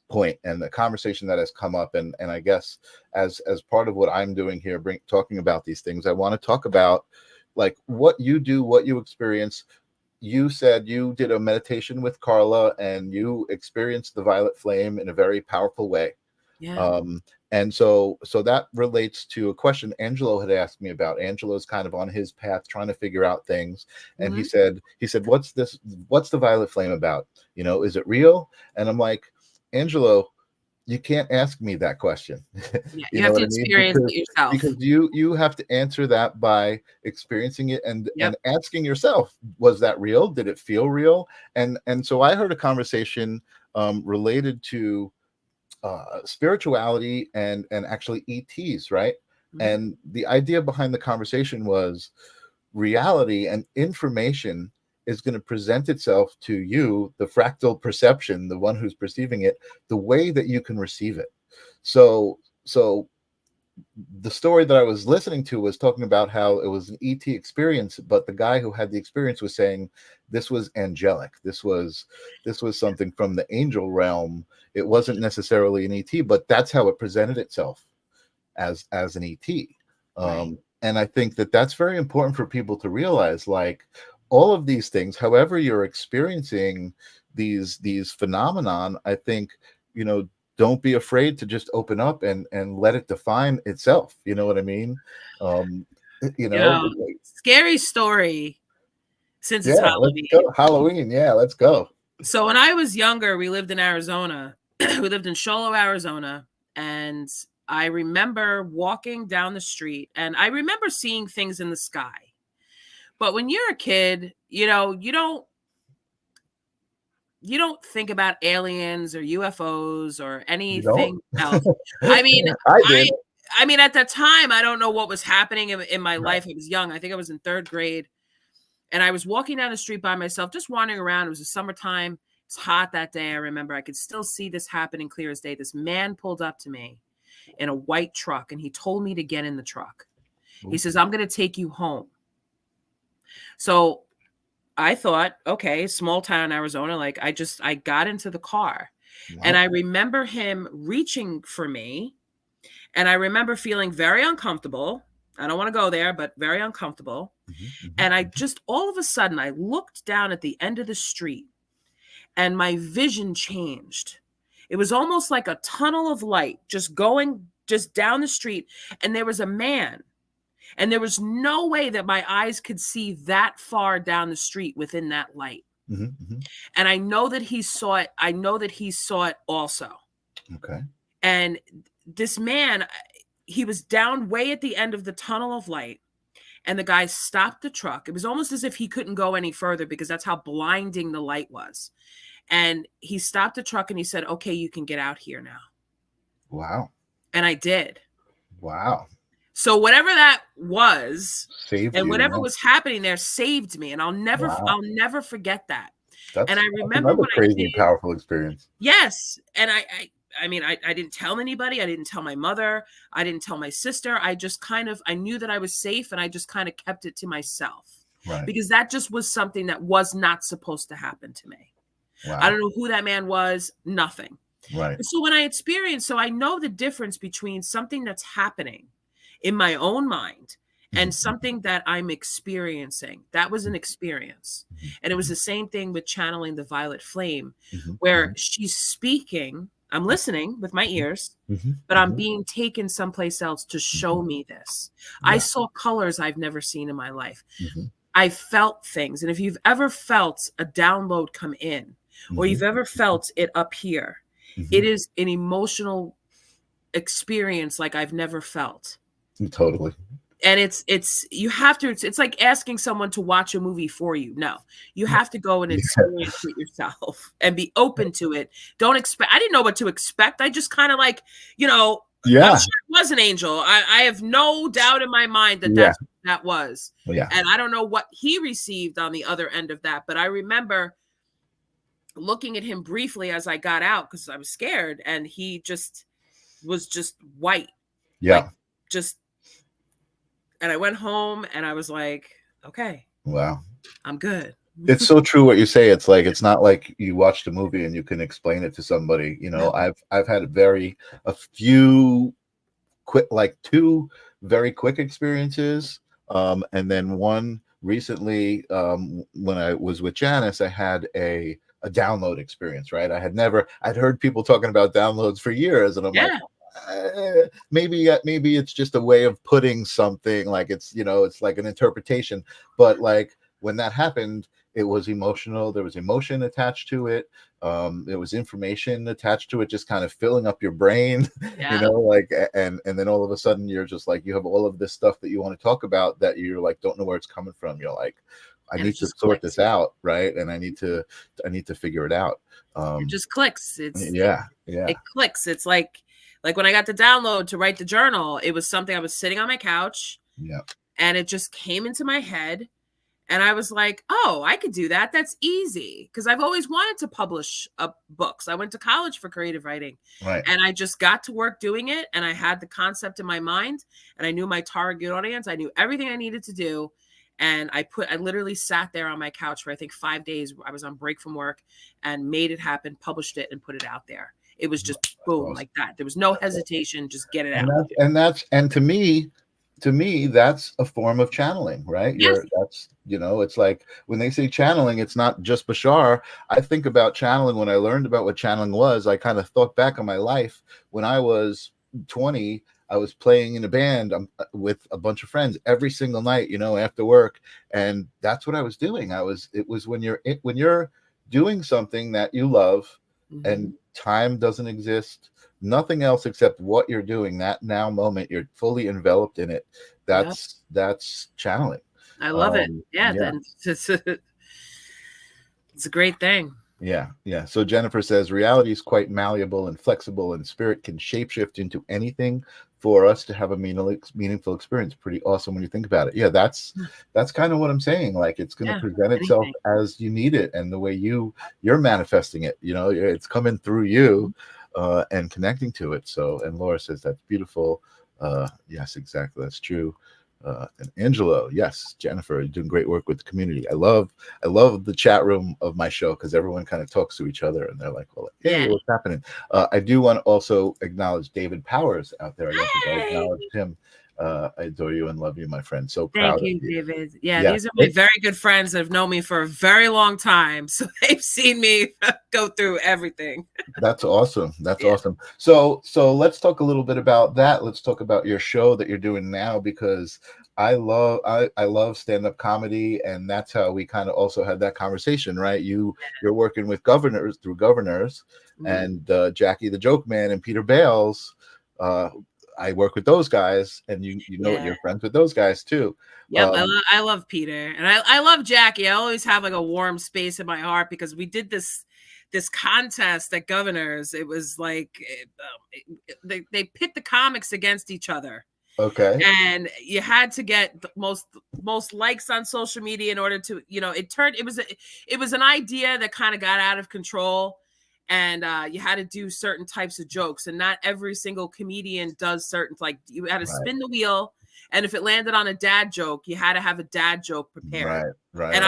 point, and the conversation that has come up, and I guess as part of what I'm doing here, talking about these things, I want to talk about like what you do, what you experience. You said you did a meditation with Carla, and you experienced the violet flame in a very powerful way. Yeah. And so that relates to a question Angelo had asked me about. Angelo's kind of on his path trying to figure out things. And he said, what's the violet flame about? Is it real? And I'm like, Angelo, you can't ask me that question. You have to experience it yourself. Because you have to answer that by experiencing it and asking yourself, was that real? Did it feel real? And so I heard a conversation related to spirituality and actually ETs, right? And the idea behind the conversation was reality and information is going to present itself to you, the fractal perception, the one who's perceiving it, the way that you can receive it. So the story that I was listening to was talking about how it was an ET experience, but the guy who had the experience was saying this was angelic. This was something from the angel realm. It wasn't necessarily an ET, but that's how it presented itself as an ET. And I think that that's very important for people to realize, like, all of these things, however you're experiencing these phenomenon, I think don't be afraid to just open up and let it define itself. You know what I mean? Scary story since it's yeah, Halloween. let's go. Halloween. Yeah, let's go. So when I was younger, we lived in Arizona. We lived in Show Low, Arizona. And I remember walking down the street and I remember seeing things in the sky. But when you're a kid, you don't think about aliens or UFOs or anything else. I mean, I did. I mean, at that time, I don't know what was happening in my life. I was young. I think I was in 3rd grade. And I was walking down the street by myself, just wandering around. It was the summertime. It's hot that day. I remember I could still see this happening clear as day. This man pulled up to me in a white truck, and he told me to get in the truck. Ooh. He says, I'm going to take you home. So I thought, okay, small town Arizona. Like I got into the car. Wow. And I remember him reaching for me. And I remember feeling very uncomfortable. I don't want to go there, but very uncomfortable. Mm-hmm. And I just, all of a sudden, I looked down at the end of the street and my vision changed. It was almost like a tunnel of light just going just down the street. And there was a man. And there was no way that my eyes could see that far down the street within that light. Mm-hmm, mm-hmm. And I know that he saw it. I know that he saw it also. Okay. And this man, he was down way at the end of the tunnel of light. And the guy stopped the truck. It was almost as if he couldn't go any further because that's how blinding the light was. And he stopped the truck and he said, okay, you can get out here now. Wow. And I did. Wow. So whatever that was, saved and you, whatever was happening there saved me. And I'll never forget that. And I remember another crazy, powerful experience. Yes. And I mean, I didn't tell anybody. I didn't tell my mother. I didn't tell my sister. I just I knew that I was safe and I just kind of kept it to myself. Right. Because that just was something that was not supposed to happen to me. Wow. I don't know who that man was, nothing. Right. So when I I know the difference between something that's happening in my own mind and something that I'm experiencing. That was an experience. And it was the same thing with channeling the violet flame, where she's speaking, I'm listening with my ears, but I'm being taken someplace else to show me this. Yeah. I saw colors I've never seen in my life. I felt things. And if you've ever felt a download come in, or you've ever felt it up here, it is an emotional experience like I've never felt. Totally. And it's like asking someone to watch a movie for you. No, you have to go and experience it yourself and be open to it. Don't expect, I didn't know what to expect. I just kind of I'm sure it was an angel. I have no doubt in my mind that that's what that was. Yeah. And I don't know what he received on the other end of that, but I remember looking at him briefly as I got out because I was scared, and he was just white. Yeah. And I went home and I was like, okay. Wow. I'm good. It's so true what you say. It's like, it's not like you watched a movie and you can explain it to somebody. I've had a few quick, like 2 very quick experiences. And then one recently, when I was with Janice, I had a download experience, right? I'd heard people talking about downloads for years, and I'm like, maybe it's just a way of putting something, like it's like an interpretation. But like when that happened, it was emotional. There was emotion attached to it. There was information attached to it, just kind of filling up your brain, and then all of a sudden you're just like, you have all of this stuff that you want to talk about that you're like, don't know where it's coming from. You're like, I need to sort this out, right? And I need to figure it out. It just clicks. It clicks. It's like when I got the download to write the journal, it was something I was sitting on my couch, and it just came into my head, and I was like, oh, I could do that. That's easy, because I've always wanted to publish books. I went to college for creative writing, right? And I just got to work doing it, and I had the concept in my mind, and I knew my target audience. I knew everything I needed to do. And I literally sat there on my couch for, I think, 5 days. I was on break from work and made it happen, published it, and put it out there. It was just boom, like that. There was no hesitation. Just get it out. And to me, to me, that's a form of channeling, right? Yes. That's, it's like when they say channeling, it's not just Bashar. I think about channeling. When I learned about what channeling was, I kind of thought back on my life. When I was 20, I was playing in a band with a bunch of friends every single night, after work. And that's what I was doing. It was when you're doing something that you love, and time doesn't exist, nothing else except what you're doing, that now moment, you're fully enveloped in it. That's channeling. I love it. Yeah. Then it's a great thing. Yeah. So Jennifer says reality is quite malleable and flexible, and spirit can shapeshift into anything for us to have a meaningful experience. Pretty awesome when you think about it. Yeah, that's kind of what I'm saying. Like, it's going to present itself as you need it, and the way you're manifesting it. It's coming through you. And connecting to it. So, and Laura says that's beautiful. Yes, exactly. That's true. And Angelo, yes, Jennifer, you're doing great work with the community. I love the chat room of my show, because everyone kind of talks to each other, and they're like, well, hey, what's happening? I do want to also acknowledge David Powers out there. I don't think I acknowledged him. I adore you and love you, my friend. So proud Thank of you, David. Yeah, these are my very good friends that have known me for a very long time. So they've seen me go through everything. That's awesome. That's awesome. So let's talk a little bit about that. Let's talk about your show that you're doing now, because I love stand-up comedy, and that's how we kind of also had that conversation, right? You're working with governors, and Jackie the Joke Man and Peter Bales. I work with those guys, and you're friends with those guys too. Yep, I love Peter, and I love Jackie. I always have like a warm space in my heart, because we did this contest at Governors. It was like they pit the comics against each other. Okay. And you had to get the most likes on social media in order to, it was an idea that kind of got out of control. And you had to do certain types of jokes, and not every single comedian does certain, like, you had to spin the wheel, and if it landed on a dad joke, you had to have a dad joke prepared. Right. And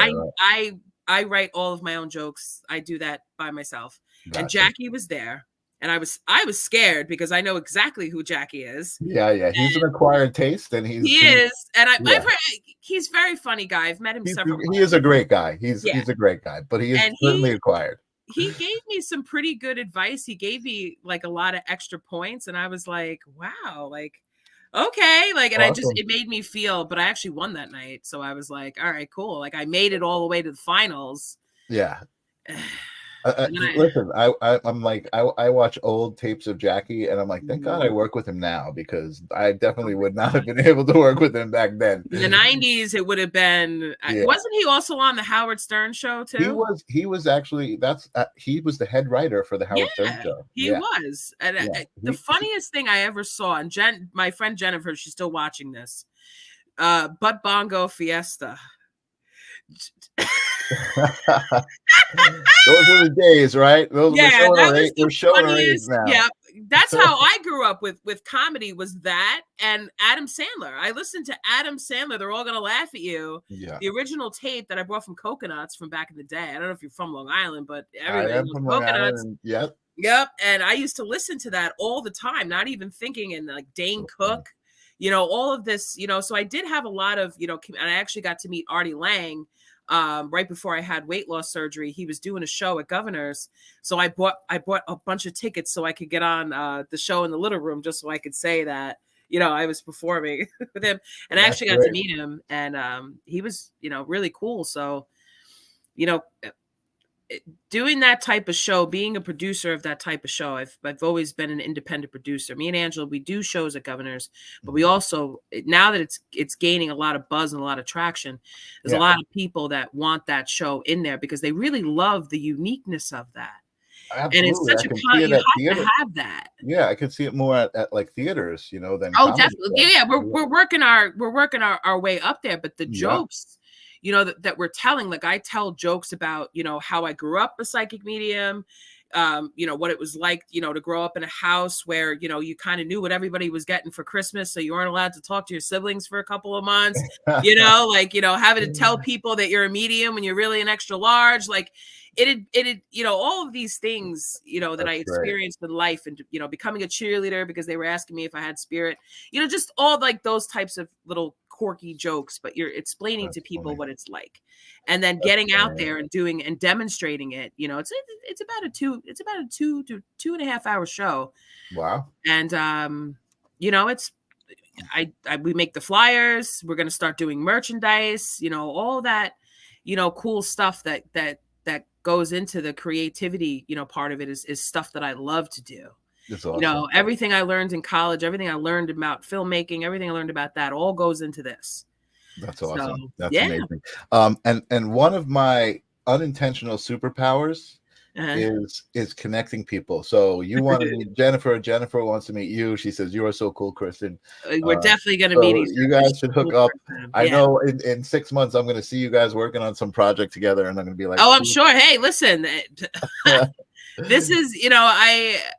I write all of my own jokes. I do that by myself. Gotcha. And Jackie was there, and I was scared, because I know exactly who Jackie is. Yeah. He's an acquired taste, and he is. And I've heard he's a very funny guy. I've met him several times. He is a great guy. He's a great guy, but he is certainly acquired. He gave me some pretty good advice. He gave me like a lot of extra points, and I was like, wow, like, okay, like, and awesome. It made me feel, but I actually won that night. So I was like, all right, cool. Like, I made it all the way to the finals. Yeah. Listen, I'm like, I watch old tapes of Jackie, and I'm like, thank God I work with him now, because I definitely would not have been able to work with him back then. In the 90s, it would have been. Wasn't he also on the Howard Stern show too? He was actually he was the head writer for the Howard Stern show. He was. And the funniest thing I ever saw, and my friend Jennifer, she's still watching this. Butt Bongo Fiesta. Those are the days, right? We're showing our age now. Yeah, that's how I grew up with comedy, was that and Adam Sandler. I listened to Adam Sandler. They're All Gonna Laugh at You. Yeah. The original tape that I brought from Coconuts from back in the day. I don't know if you're from Long Island, but everybody knows Coconuts. Yep. And I used to listen to that all the time, not even thinking, and like Dane Cook, all of this, so I did have a lot of, and I actually got to meet Artie Lang. Right before I had weight loss surgery. He was doing a show at Governors, so I bought a bunch of tickets so I could get on the show in the little room, just so I could say that I was performing with him, and I actually got to meet him, and he was really cool. So doing that type of show, being a producer of that type of show, I've always been an independent producer. Me and Angela, we do shows at Governors, but we also, now that it's gaining a lot of buzz and a lot of traction, there's a lot of people that want that show in there, because they really love the uniqueness of that. Absolutely. And it's such you have to have that. Yeah, I can see it more at like theaters, than definitely. Yeah, we're working our way up there, but the jokes, that we're telling, like, I tell jokes about, how I grew up a psychic medium, you know, what it was like, you know, to grow up in a house where, you know, you kind of knew what everybody was getting for Christmas. So you weren't allowed to talk to your siblings for a couple of months, you know, like, you know, having to tell people that you're a medium when you're really an extra large, like it, you know, all of these things, you know, that I experienced in life, and, you know, becoming a cheerleader because they were asking me if I had spirit, you know, just all like those types of little quirky jokes, but you're explaining to people what it's like, and then getting out there and doing and demonstrating it. You know, it's about a 2 to 2.5 hour show. Wow. And you know, it's we make the flyers, we're going to start doing merchandise, you know, all that, you know, cool stuff that goes into the creativity, you know, part of it is stuff that I love to do. Awesome. You know, everything I learned in college, everything I learned about filmmaking, everything I learned about that all goes into this. That's awesome. So, that's amazing. And one of my unintentional superpowers is connecting people. So you want to meet Jennifer. Jennifer wants to meet you. She says, "You are so cool, Kristen." We're definitely going to meet each other. You guys should hook up. I know in 6 months I'm going to see you guys working on some project together, and I'm going to be like, "Oh, I'm sure. Hey, listen." This is, you know,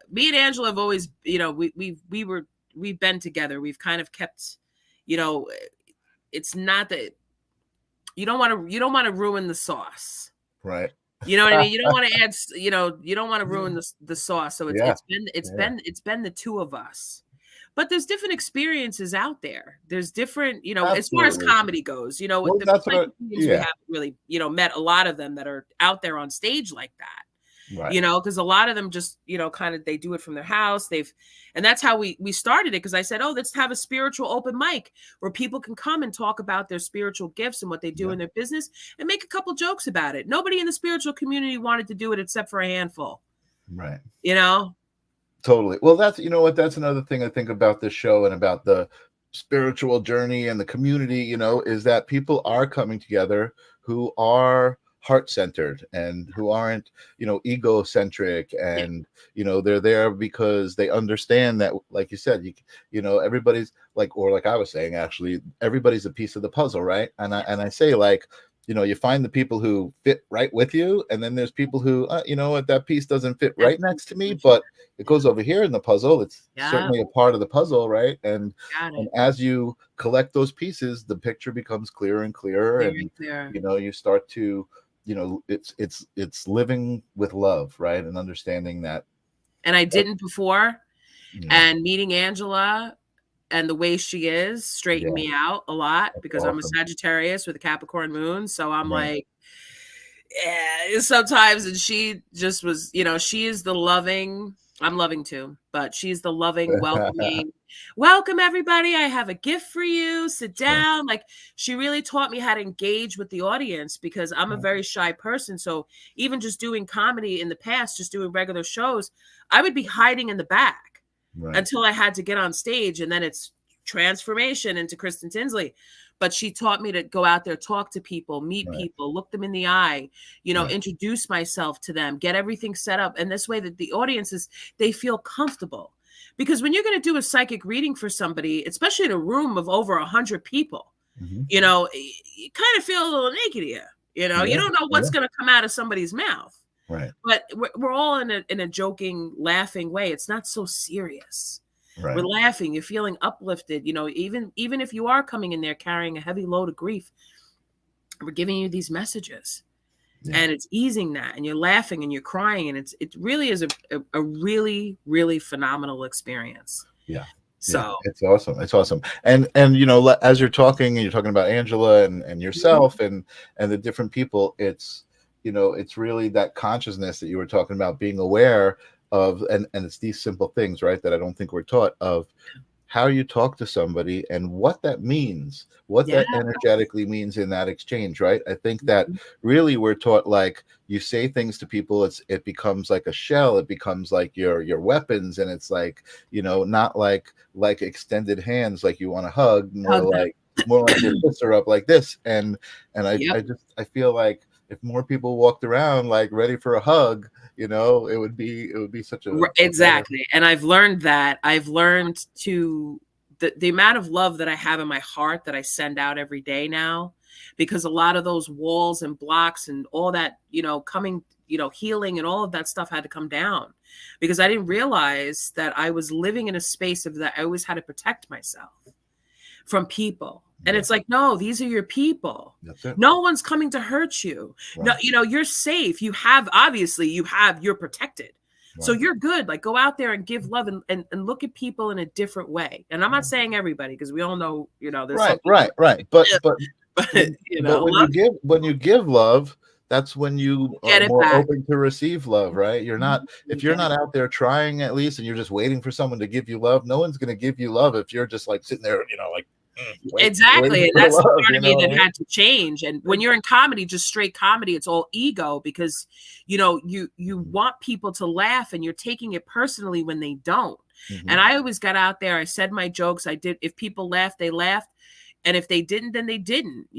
me and Angela have always, you know, we've been together. We've kind of kept, you know, it's not that you don't want to ruin the sauce, right? You know what I mean? You don't want to add, you know, you don't want to ruin the sauce. So it's been the two of us. But there's different experiences out there. There's different, you know, as far as comedy goes, you know, we haven't really, you know, met a lot of them that are out there on stage like that. Right. You know, because a lot of them just, you know, kind of, they do it from their house. And that's how we started it. Because I said, oh, let's have a spiritual open mic where people can come and talk about their spiritual gifts and what they do in their business and make a couple jokes about it. Nobody in the spiritual community wanted to do it except for a handful. Right. You know? Totally. Well, that's, you know what, that's another thing I think about this show and about the spiritual journey and the community, you know, is that people are coming together who are heart-centered and who aren't, you know, egocentric, and you know, they're there because they understand that, like you said, you know, everybody's like, or like I was saying, actually, everybody's a piece of the puzzle, right? And I say, like, you know, you find the people who fit right with you, and then there's people who, you know what, that piece doesn't fit right next to me, but it goes over here in the puzzle. It's certainly a part of the puzzle, right? And as you collect those pieces, the picture becomes clearer and clearer, and you know, you start to, you know, it's living with love, right? And understanding that. And I didn't before, and meeting Angela and the way she is straightened me out a lot, because I'm a Sagittarius with a Capricorn moon. So I'm like, sometimes, and she just was, you know, she is the loving, I'm loving too, but she's the loving, welcoming, welcome everybody, I have a gift for you, sit down. Like, she really taught me how to engage with the audience, because I'm a very shy person. So even just doing comedy in the past, just doing regular shows, I would be hiding in the back until I had to get on stage, and then it's transformation into Kristen Tinsley. But she taught me to go out there, talk to people, meet people, look them in the eye, you know, introduce myself to them, get everything set up. And this way that the audiences, they feel comfortable. Because when you're going to do a psychic reading for somebody, especially in a room of over 100 people, you know, you kind of feel a little naked here. You know, you don't know what's going to come out of somebody's mouth. Right. But we're all in a joking, laughing way. It's not so serious. Right. We're laughing. You're feeling uplifted. You know, even if you are coming in there carrying a heavy load of grief, we're giving you these messages, and it's easing that. And you're laughing and you're crying, and it really is a really, really phenomenal experience. Yeah. So it's awesome. It's awesome. And you know, as you're talking and you're talking about Angela and yourself and the different people, it's, you know, it's really that consciousness that you were talking about, being aware of, and it's these simple things, right, that I don't think we're taught, of how you talk to somebody and what that means, what that energetically means in that exchange, right? I think that really we're taught, like, you say things to people, it becomes like a shell, it becomes like your weapons, and it's like, you know, not like extended hands, like you want to hug, more like your fists are up like this, and I feel like if more people walked around like ready for a hug, you know, it would be such a exactly. And I've learned that. I've learned to the amount of love that I have in my heart that I send out every day now. because a lot of those walls and blocks and all that, coming, healing and all of that stuff had to come down, because I didn't realize that I was living in a space of that. I always had to protect myself from people. And it's like, no, these are your people. No one's coming to hurt you. Right. No, you're safe. You're protected. Right. So you're good. Like, go out there and give love and look at people in a different way. And I'm not saying everybody, because we all know, there's right. But when you give love, that's when you are more open to receive love, right? You're not, if you're not out there trying, at least, and you're just waiting for someone to give you love, no one's going to give you love if you're just like sitting there, like, exactly. And that's the part of me that had to change. And when you're in comedy, just straight comedy, it's all ego, because you want people to laugh, and you're taking it personally when they don't. And I always got out there, I said my jokes, I did. If people laughed, they laughed, and if they didn't, then they didn't,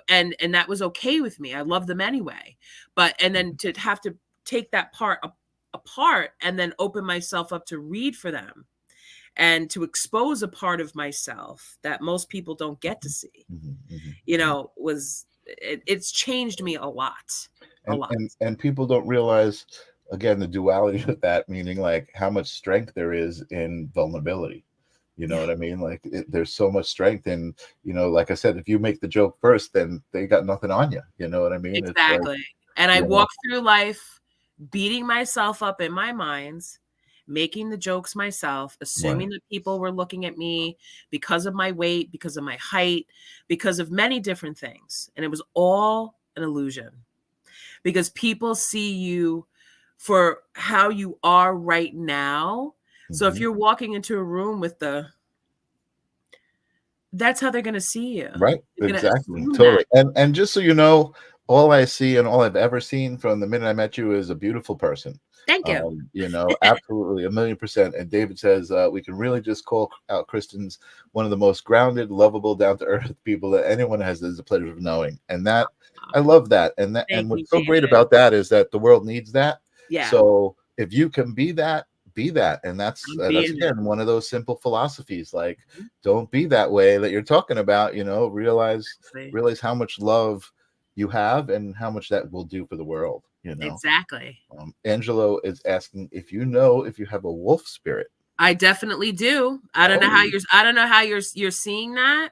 and that was okay with me. I love them anyway. And then to have to take that part apart and then open myself up to read for them, and to expose a part of myself that most people don't get to see, it's changed me a lot. And people don't realize, again, the duality of that, meaning like how much strength there is in vulnerability. You know what I mean? Like, there's so much strength in, like I said, if you make the joke first, then they got nothing on you. You know what I mean? Exactly. And I walk through life beating myself up in my minds, making the jokes myself, assuming that people were looking at me because of my weight, because of my height, because of many different things. And it was all an illusion, because people see you for how you are right now. So if you're walking into a room with that's how they're going to see you. Right. Exactly. Totally. And just so you know, all I see and all I've ever seen from the minute I met you is a beautiful person. Thank you. Absolutely, 1,000,000%. And David says we can really just call out Kristen's one of the most grounded, lovable, down-to-earth people that anyone has the pleasure of knowing. And that, I love that. And what's so great about that is that the world needs that. Yeah. So if you can be that, and that's again one of those simple philosophies. Like, don't be that way that you're talking about. Realize how much love you have and how much that will do for the world. Exactly. Angelo is asking if you have a wolf spirit. I definitely do. I don't know how you're seeing that,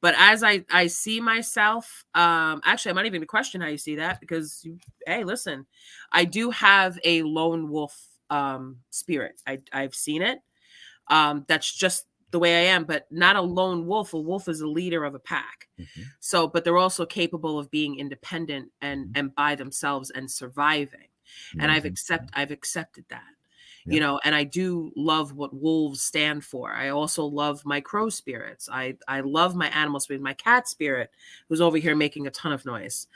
but as I see myself, actually, I'm not even going to question how you see that, because hey, listen, I do have a lone wolf spirit. I've seen it. That's just the way I am, but not a lone wolf. A wolf is a leader of a pack. So, but they're also capable of being independent and by themselves and surviving. And I've accepted that. And I do love what wolves stand for. I also love my crow spirits. I love my animal spirit, my cat spirit, who's over here making a ton of noise.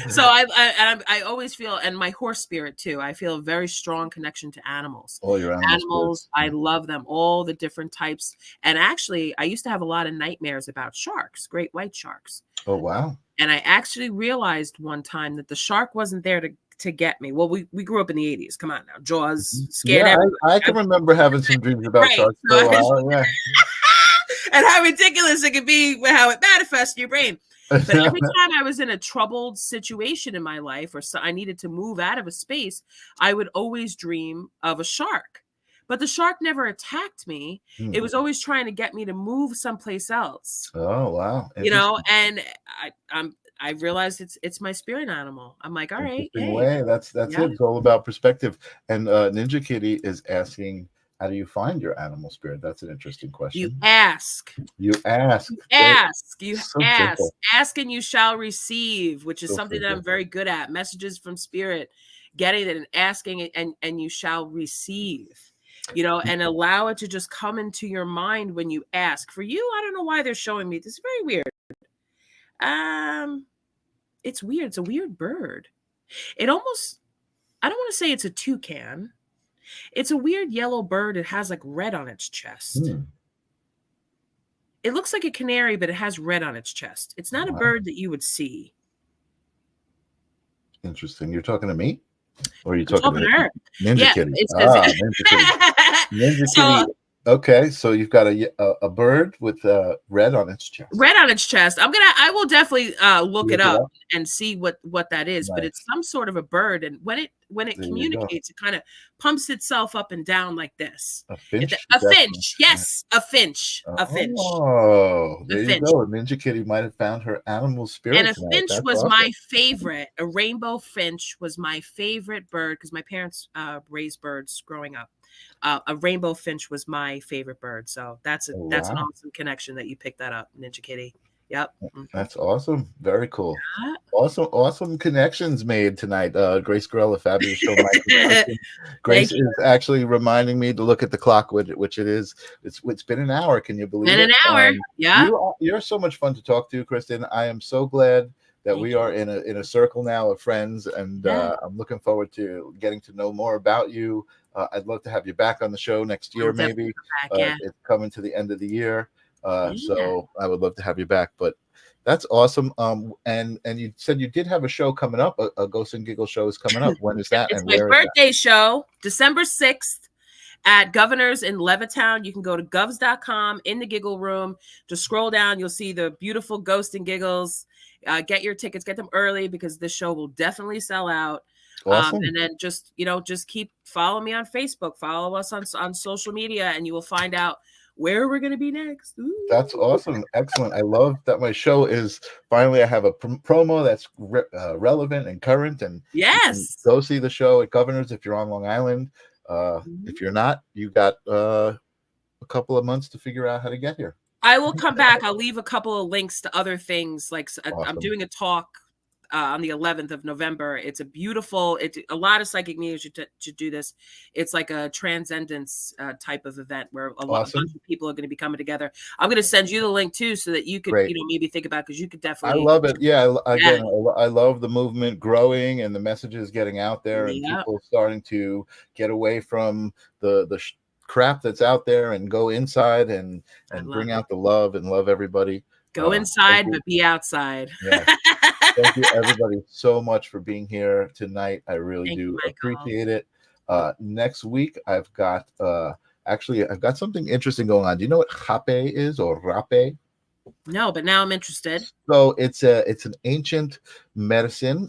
So I always feel, and my horse spirit too, I feel a very strong connection to animals. All your animals, I love them, all the different types. And actually, I used to have a lot of nightmares about sharks, great white sharks. Oh, wow. And I actually realized one time that the shark wasn't there to get me. Well, we grew up in the 80s. Come on now. Jaws scared everybody. I can remember having some dreams about sharks for a while. Yeah. And how ridiculous it could be, how it manifests in your brain. But every time I was in a troubled situation in my life, or I needed to move out of a space, I would always dream of a shark. But the shark never attacked me. It was always trying to get me to move someplace else. Oh, wow. And I realized it's my spirit animal. I'm like, all right. Hey. That's it. It's all about perspective. And Ninja Kitty is asking, how do you find your animal spirit? That's an interesting question. You ask. You ask. Simple. Ask and you shall receive, which is something that I'm very good at. Messages from spirit, getting it and asking it, and you shall receive. And allow it to just come into your mind when you ask. For you, I don't know why they're showing me. This is very weird. It's weird. It's a weird bird. It almost, I don't want to say it's a toucan. It's a weird yellow bird. It has like red on its chest. It looks like a canary, but it has red on its chest. It's not a bird that you would see. Interesting. You're talking to me? Or are you talking to her? Ninja Kitty? Ninja Kitty. Ninja Kitty. Okay, so you've got a bird with red on its chest. Red on its chest. I will definitely look it up and see what that is. Nice. But it's some sort of a bird, and when it communicates, it kind of pumps itself up and down like this. A finch. A finch. Yes, a finch. A finch. Oh, there you go. Ninja Kitty might have found her animal spirit. And a finch was my favorite. A rainbow finch was my favorite bird because my parents raised birds growing up. A rainbow finch was my favorite bird. So that's an awesome connection that you picked that up, Ninja Kitty. Yep. That's awesome. Very cool. Yeah. Awesome connections made tonight. Grace Gorella, fabulous show. Grace is actually reminding me to look at the clock, which it is. It's been an hour. Can you believe it? An hour. Yeah. You're so much fun to talk to, Kristen. I am so glad that we are in a circle now of friends, and I'm looking forward to getting to know more about you. I'd love to have you back on the show next year, maybe. It's coming to the end of the year. So I would love to have you back, but that's awesome. And you said you did have a show coming up, a Ghost and Giggle show is coming up. When is that? It's my birthday show, December 6th at Governor's in Levittown. You can go to govs.com in the Giggle Room. Just scroll down. You'll see the beautiful Ghost and Giggles. Get your tickets, get them early because this show will definitely sell out. Awesome. And then just keep following me on Facebook, follow us on social media, and you will find out where we're going to be next. Ooh. That's awesome. Excellent. I love that my show is finally, I have a promo that's relevant and current. And yes, go see the show at Governor's if you're on Long Island. If you're not, you got a couple of months to figure out how to get here. I will come back. I'll leave a couple of links to other things. Like awesome. I'm doing a talk on the 11th of November. It's a lot of psychic mediums should do this. It's like a transcendence type of event where a bunch of people are going to be coming together. I'm going to send you the link too, so that you could, maybe think about, because you could definitely. I love it. Yeah. Again, I love the movement growing and the messages getting out there, and people starting to get away from the crap that's out there and go inside and bring out the love and love everybody. Go inside, but be outside. Yeah. Thank you, everybody, so much for being here tonight. I really do appreciate it. Next week, I've got something interesting going on. Do you know what rape is, or rape? No, but now I'm interested. So it's an ancient medicine,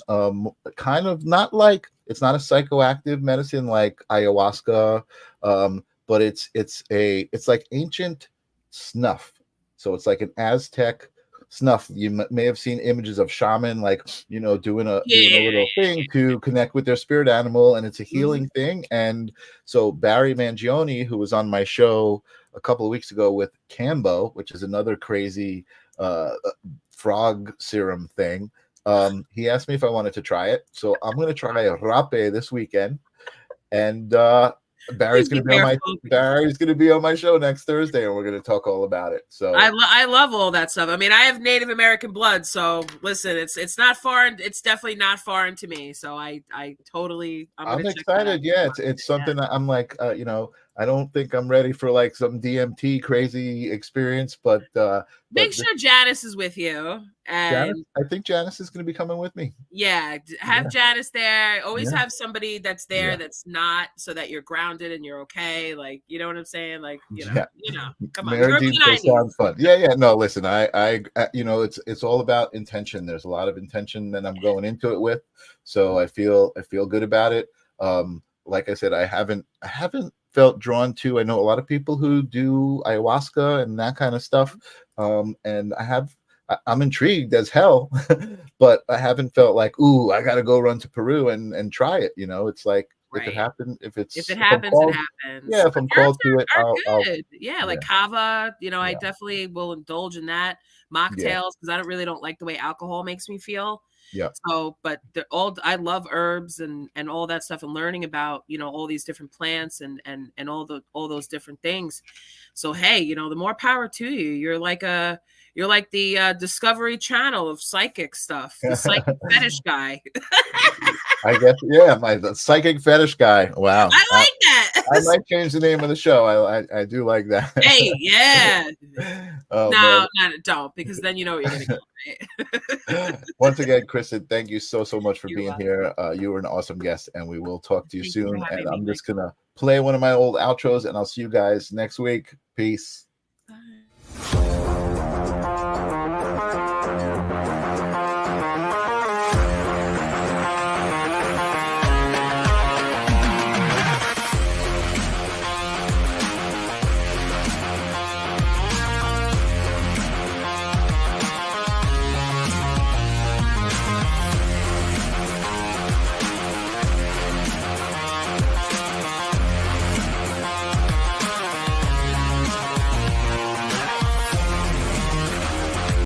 kind of not like, it's not a psychoactive medicine like ayahuasca, but it's like ancient snuff. So it's like an Aztec snuff. You may have seen images of shaman, like, doing a little thing to connect with their spirit animal, and it's a healing thing. And so Barry Mangione, who was on my show a couple of weeks ago with Cambo, which is another crazy frog serum thing, he asked me if I wanted to try it. So I'm going to try a rape this weekend, and Barry's going to be on my show next Thursday, and we're going to talk all about it. So I love all that stuff. I mean, I have Native American blood, so listen, it's not foreign. It's definitely not foreign to me. So I'm excited. Yeah, it's something that I'm like, I don't think I'm ready for like some DMT crazy experience, but make sure Janice is with you. And I think Janice is going to be coming with me. Yeah, have Janice there. Always have somebody that's there that's not, so that you're grounded and you're okay. Like, you know what I'm saying? Like, come on. Sound fun. Yeah. No, listen, I it's all about intention. There's a lot of intention that I'm going into it with, so I feel good about it. Like I said, I haven't felt drawn to. I know a lot of people who do ayahuasca and that kind of stuff, and I'm intrigued as hell, but I haven't felt like, ooh, I got to go run to Peru and try it. It's like, if it happens, it happens. Yeah, if I'm called to it, I'll like kava. I definitely will indulge in that. Mocktails, because I don't like the way alcohol makes me feel. Yeah. So, but I love herbs and all that stuff, and learning about, all these different plants and all those different things. So, hey, the more power to you. You're like the Discovery Channel of psychic stuff, the psychic fetish guy. I guess, the psychic fetish guy. Wow. I like that. I might change the name of the show. I do like that. Hey, yeah. Oh, no, don't, because then you know what you're gonna get. Once again, Kristen, thank you so much for being welcome. here. You were an awesome guest, and we will talk to you Thank you soon. for having And I'm me, just gonna play one of my old outros, and I'll see you guys next week. Peace. Bye.